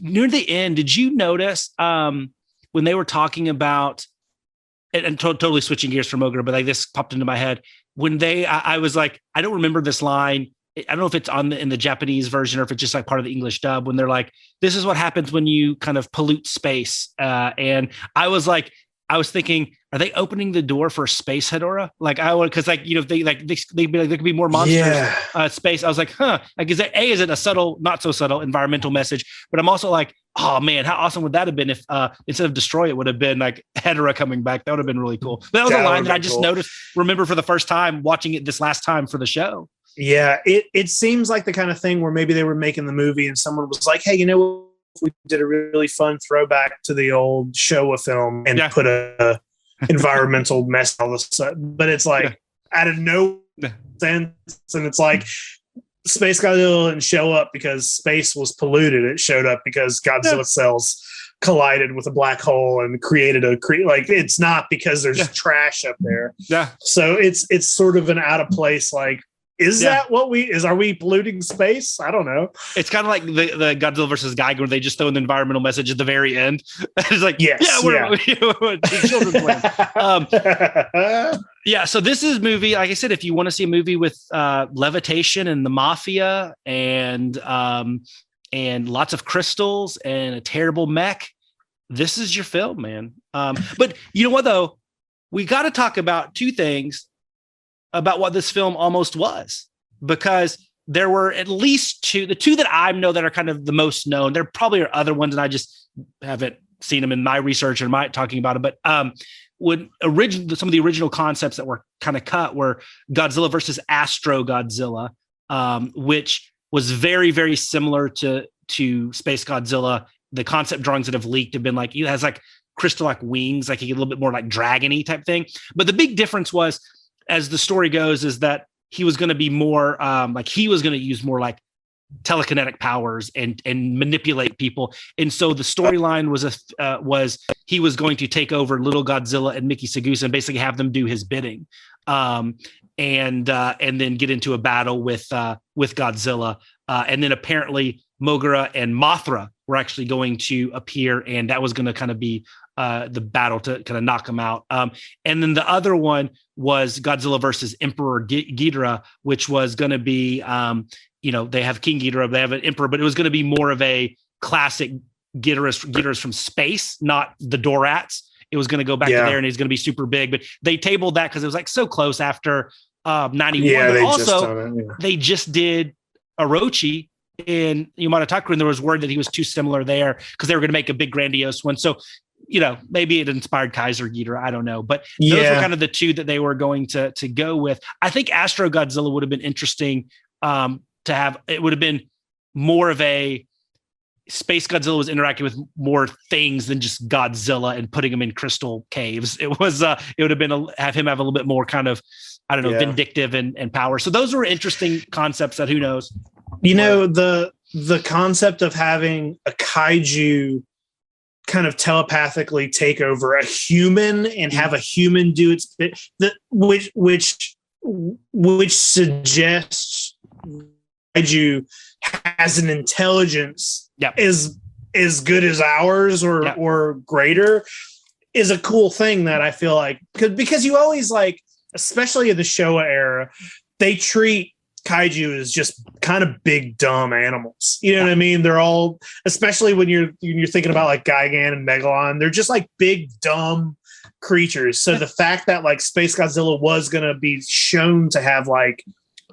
near the end, did you notice when they were talking about and totally switching gears from Mo.G.U.E.R.A, but like this popped into my head. when I was like, I don't remember this line. I don't know if it's in the Japanese version or if it's just like part of the English dub when they're like, this is what happens when you kind of pollute space. And I was like, I was thinking, are they opening the door for Space Hedorah? Like because like, you know, they'd be like, there could be more monsters, space. I was like, like, is it a subtle, not so subtle environmental message? But I'm also like, oh man, how awesome would that have been if instead of destroy, it would have been like Hedorah coming back. That would have been really cool. But that was a line that I just remember for the first time watching it this last time for the show. Yeah, it seems like the kind of thing where maybe they were making the movie and someone was like, hey, you know, we did a really fun throwback to the old Showa film and put a environmental mess all of a sudden. But it's like out of no sense. And it's like Space Godzilla didn't show up because space was polluted. It showed up because Godzilla cells collided with a black hole and created like it's not because there's trash up there. Yeah. So it's sort of an out of place, like, is that what are we polluting space? I don't know. It's kind of like the Godzilla versus Geiger where they just throw an environmental message at the very end. It's like, we're children's land. So this is movie, like I said, if you want to see a movie with levitation and the mafia and lots of crystals and a terrible mech, this is your film, man. But you know what, though? We got to talk about two things about what this film almost was, because there were at least the two that I know that are kind of the most known. There probably are other ones, and I just haven't seen them in my research and my talking about it. But some of the original concepts that were kind of cut were Godzilla versus Asteroid Godzilla, which was very, very similar to Space Godzilla. The concept drawings that have leaked have been like, it has like crystal-like wings, like a little bit more like dragon-y type thing. But the big difference was, as the story goes, is that he was going to be more he was going to use more like telekinetic powers and manipulate people. And so the storyline was he was going to take over Little Godzilla and Mickey Sagusa and basically have them do his bidding, and then get into a battle with Godzilla. And then apparently M.O.G.U.E.R.A and Mothra were actually going to appear, and that was going to kind of be the battle to kind of knock him out. And then the other one was Godzilla versus Emperor Guidera, which was going to be, they have King Ghidorah, they have an emperor, but it was going to be more of a classic Ghidorahs from space, not the Dorats. It was going to go back to there, and he's going to be super big. But they tabled that because it was like so close after 91. Yeah, but also, they just did Orochi in Yamada Takura, and there was word that he was too similar there because they were going to make a big grandiose one. So, maybe it inspired Kaiser Ghidorah. I don't know. But those were kind of the two that they were going to go with. I think Asteroid Godzilla would have been interesting to have. It would have been more of a Space Godzilla was interacting with more things than just Godzilla and putting him in crystal caves. It was it would have been have him have a little bit more kind of, I don't know, vindictive and power. So those were interesting concepts that who knows. The concept of having a kaiju kind of telepathically take over a human and have a human do its bit, which suggests kaiju has an intelligence as good as ours or greater, is a cool thing that I feel like because you always like, especially in the Showa era, they treat kaiju as just kind of big dumb animals. You know what I mean? They're all, especially when you're thinking about like Gigan and Megalon, they're just like big dumb creatures. So the fact that like Space Godzilla was going to be shown to have like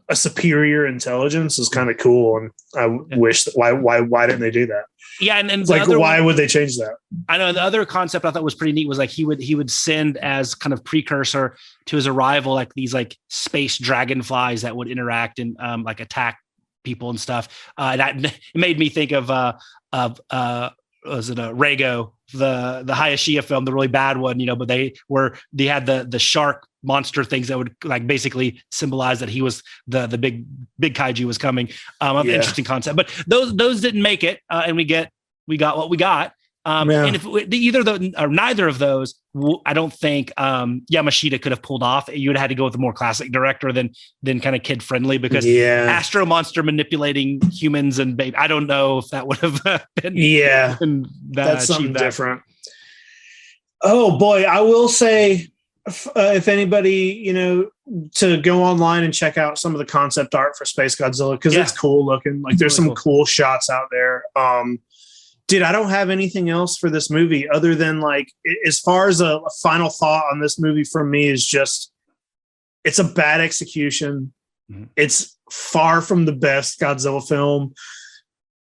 a superior intelligence is kind of cool, and I wish that why didn't they do that? Yeah, and like why would they change that? I know the other concept I thought was pretty neat was like he would send as kind of precursor to his arrival like these like space dragonflies that would interact and like attack people and stuff. That it made me think of was it Rego, the Hayashiya film, the really bad one, but they had the shark monster things that would like basically symbolize that he was the big kaiju was coming. Interesting concept, but those didn't make it, and we got what we got. And if neither of those, I don't think Yamashita could have pulled off. You would have had to go with a more classic director than kind of kid friendly, because Astro Monster manipulating humans and baby. I don't know if that would have been that's something different. Oh boy, I will say if anybody, to go online and check out some of the concept art for Space Godzilla, because it's cool looking. Like there's some cool shots out there. Dude, I don't have anything else for this movie other than like, as far as a final thought on this movie from me is just, it's a bad execution. Mm-hmm. It's far from the best Godzilla film,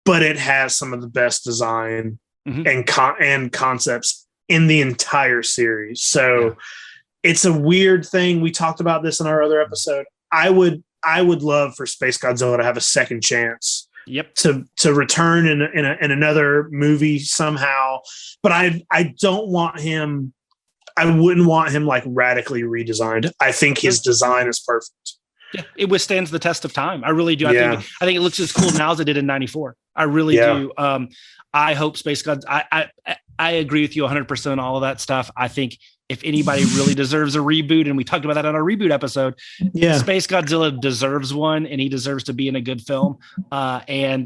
but it has some of the best design and concepts in the entire series. So it's a weird thing. We talked about this in our other episode. I would love for Space Godzilla to have a second chance. Yep. To return in another movie somehow, but I don't want him. I wouldn't want him like radically redesigned. I think his design is perfect. Yeah, it withstands the test of time. I really do. I think it looks as cool now as it did in '94. I really do. I hope Space Godzilla. I agree with you 100% on all of that stuff. I think if anybody really deserves a reboot, and we talked about that on our reboot episode, Space Godzilla deserves one, and he deserves to be in a good film. Like I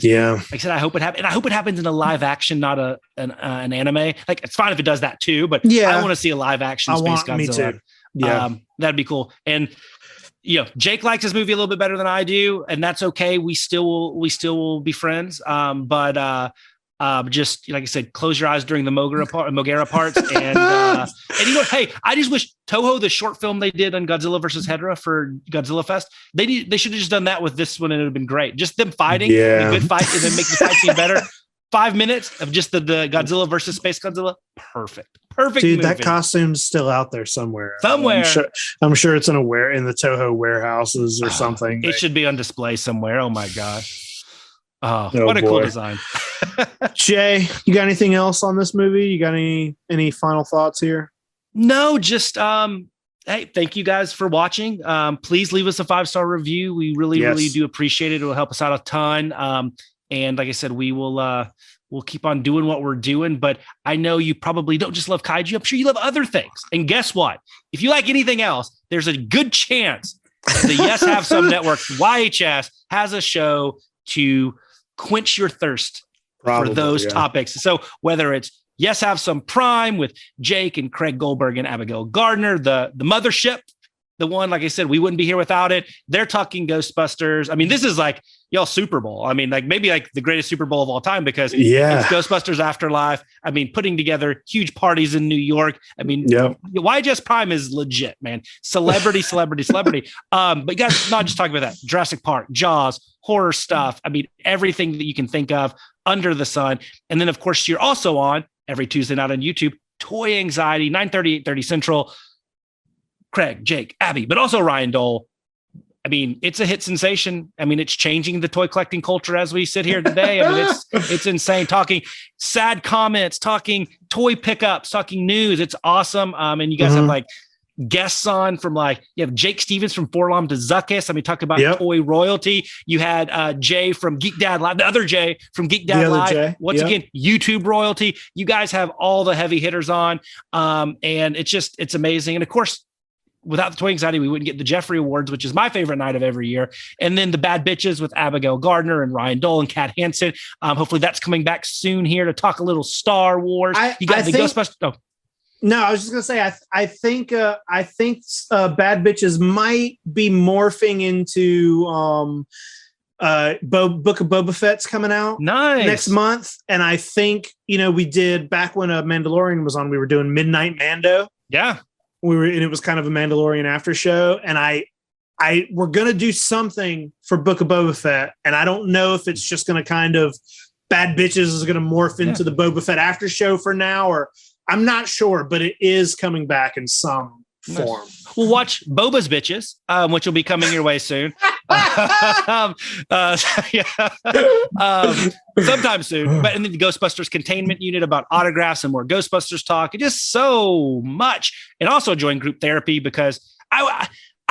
said, I hope it happens. And I hope it happens in a live action, not an anime. Like it's fine if it does that too, but I want to see a live action Space Godzilla. Me too. Yeah, that'd be cool. And Jake likes his movie a little bit better than I do, and that's okay. We still will be friends. Just like I said, close your eyes during the M.O.G.U.E.R.A parts, and hey, I just wish Toho, the short film they did on Godzilla versus Hedorah for Godzilla Fest, they should have just done that with this one, and it would have been great. Just them fighting, a good fight, and then make the fight scene better. 5 minutes of just the Godzilla versus Space Godzilla, perfect. Dude, movie. That costume's still out there somewhere. I'm sure it's in the Toho warehouses or something. It should be on display somewhere. Oh my gosh. Oh, what a cool design. Jay, you got anything else on this movie? You got any final thoughts here? No, just hey, thank you guys for watching. Please leave us a 5-star review. We really do appreciate it. It will help us out a ton. And like I said, we'll keep on doing what we're doing, but I know you probably don't just love kaiju. I'm sure you love other things. And guess what? If you like anything else, there's a good chance the Yes Have Some Network, YHS, has a show to quench your thirst for those topics. So whether it's Yes Have Some Prime with Jake and Craig Goldberg and Abigail Gardner, the mothership, the one, like I said, we wouldn't be here without it. They're talking Ghostbusters. I mean, this is like y'all Super Bowl. I mean, like maybe like the greatest Super Bowl of all time, because it's Ghostbusters Afterlife. I mean, putting together huge parties in New York. I mean, YHS Prime is legit, man. Celebrity. But you guys, not just talking about that. Jurassic Park, Jaws, horror stuff. I mean, everything that you can think of under the sun. And then, of course, you're also on every Tuesday night on YouTube, Toy Anxiety, 9:30, 8:30 Central. Craig, Jake, Abby, but also Ryan Dole. I mean, it's a hit sensation. I mean, it's changing the toy collecting culture as we sit here today. I mean, it's insane. Talking sad comments, talking toy pickups, talking news. It's awesome. And you guys have like guests on from you have Jake Stevens from Forlom to Zuckus. I mean, talk about toy royalty. You had Jay from Geek Dad Live, the other Jay from Geek Dad Live. Once again, YouTube royalty. You guys have all the heavy hitters on. And it's amazing. And of course, without the Toy Anxiety, we wouldn't get the Jeffrey Awards, which is my favorite night of every year. And then the Bad Bitches with Abigail Gardner and Ryan Dole and Kat Hansen. Hopefully that's coming back soon here to talk a little Star Wars. You got Ghostbusters. Oh. No, I was just gonna say I think Bad Bitches might be morphing into Book of Boba Fett's coming out next month, and I think we did back when Mandalorian was on. We were doing Midnight Mando. Yeah. And it was kind of a Mandalorian after show, and we're gonna do something for Book of Boba Fett, and I don't know if it's just gonna kind of Bad Bitches is gonna morph into the Boba Fett after show for now, or I'm not sure, but it is coming back in some form. We'll watch Boba's Bitches, which will be coming your way soon. Sometime soon. But and then the Ghostbusters Containment Unit about autographs and more Ghostbusters talk, and just so much. And also join group therapy, because I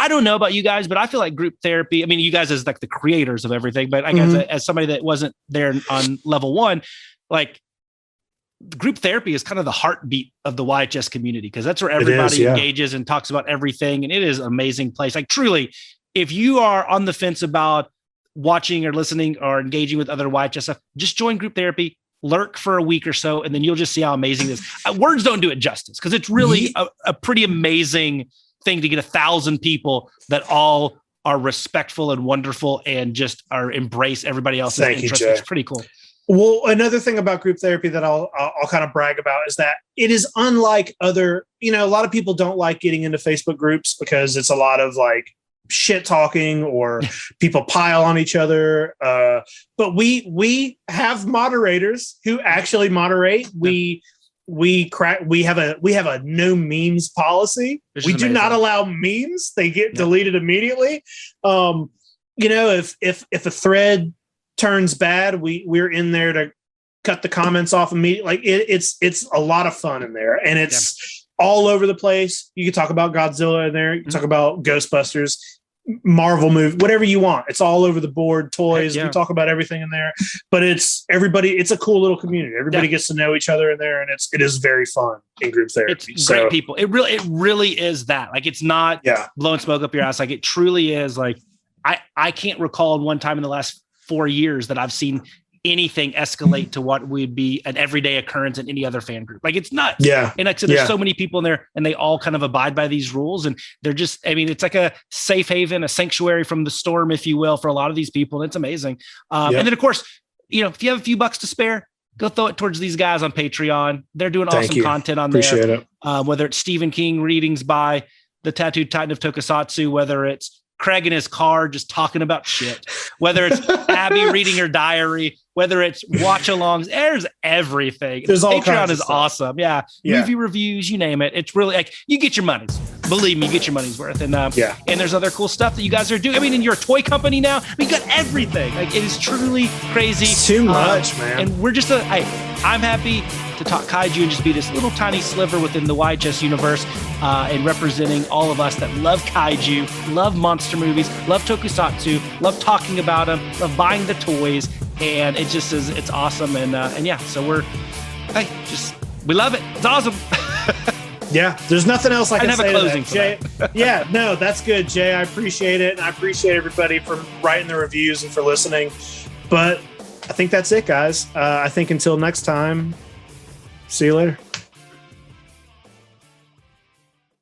don't know about you guys, but I feel like group therapy. I mean, you guys as like the creators of everything, but I guess as somebody that wasn't there on level one, like, group therapy is kind of the heartbeat of the YHS community, because that's where everybody engages and talks about everything. And it is an amazing place. Like, truly, if you are on the fence about watching or listening or engaging with other YHS stuff, just join group therapy. lurk for a week or so, and then you'll just see how amazing it is. Words don't do it justice, because it's really a pretty amazing thing to get 1,000 people that all are respectful and wonderful and just are embrace everybody else's interests. It's pretty cool. Well, another thing about group therapy that I'll kind of brag about is that it is unlike other, a lot of people don't like getting into Facebook groups because it's a lot of like shit talking or people pile on each other. But we have moderators who actually moderate. We have a no memes policy. We do not allow memes. They get deleted immediately. If a thread turns bad, we're in there to cut the comments off immediately. Like it's a lot of fun in there, and it's all over the place. You can talk about Godzilla in there. You can talk about Ghostbusters, Marvel movie, whatever you want. It's all over the board. Toys. We talk about everything in there. But it's a cool little community. Everybody gets to know each other in there, and it is very fun in group therapy. It's great people. It really is that. Like, it's not blowing smoke up your ass. Like, it truly is. Like, I can't recall one time in the last 4 years that I've seen anything escalate to what would be an everyday occurrence in any other fan group. Like, it's nuts. Yeah. And like I said, there's so many people in there, and they all kind of abide by these rules. And they're just, it's like a safe haven, a sanctuary from the storm, if you will, for a lot of these people. And it's amazing. And then, of course, if you have a few bucks to spare, go throw it towards these guys on Patreon. They're doing awesome content on Appreciate there. It. Whether it's Stephen King readings by the Tattooed Titan of Tokusatsu, whether it's Craig in his car just talking about shit, whether it's Abby reading her diary, whether it's watch-alongs, there's everything. There's all Patreon kinds of is stuff. Awesome. Yeah. Movie reviews, you name it. It's really like, you get your money's. Believe me, you get your money's worth. And and there's other cool stuff that you guys are doing. And you're a toy company now. You got everything. Like, it is truly crazy. It's too much, man. And we're just I'm happy to talk kaiju and just be this little tiny sliver within the YHS universe, and representing all of us that love kaiju, love monster movies, love tokusatsu, love talking about them, love buying the toys, and it just is, it's awesome. And so we love it. It's awesome. Yeah, there's nothing else I can have say a closing to that, Jay. No, that's good, Jay. I appreciate it, and I appreciate everybody for writing the reviews and for listening. But I think that's it, guys. I think until next time, see you later.